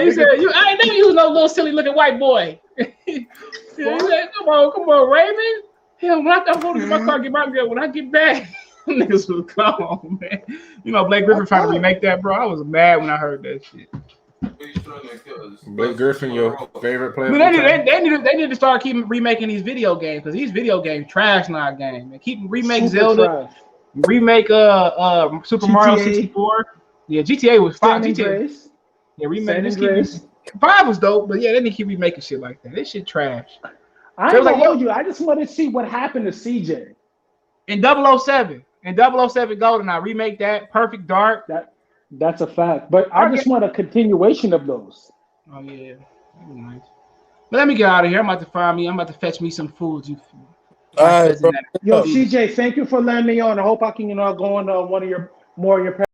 he said, I ain't never use no little silly looking white boy. He said, come on, Raymond. Hell, when I go to my car, get my girl. When I get back, niggas will come on, man. You know, Blake Griffin trying to remake that, bro. I was mad when I heard that shit. Blake Griffin, your favorite player? But they need to start keeping remaking these video games because these video games trash now game. They keep remake Super Zelda, trash. remake Super Mario 64. Yeah, GTA was 5. Yeah, remake. 5 was dope, but yeah, they need to keep remaking shit like that. This shit trash. I ain't gonna hold you. I just want to see what happened to CJ in 007. In 007 GoldenEye, remake that. Perfect Dark. That's a fact. But I just want a continuation of those. Oh yeah, that was nice. But let me get out of here. I'm about to fetch me some food. All right, bro. Yo, CJ, thank you for letting me on. I hope I can, go on one of your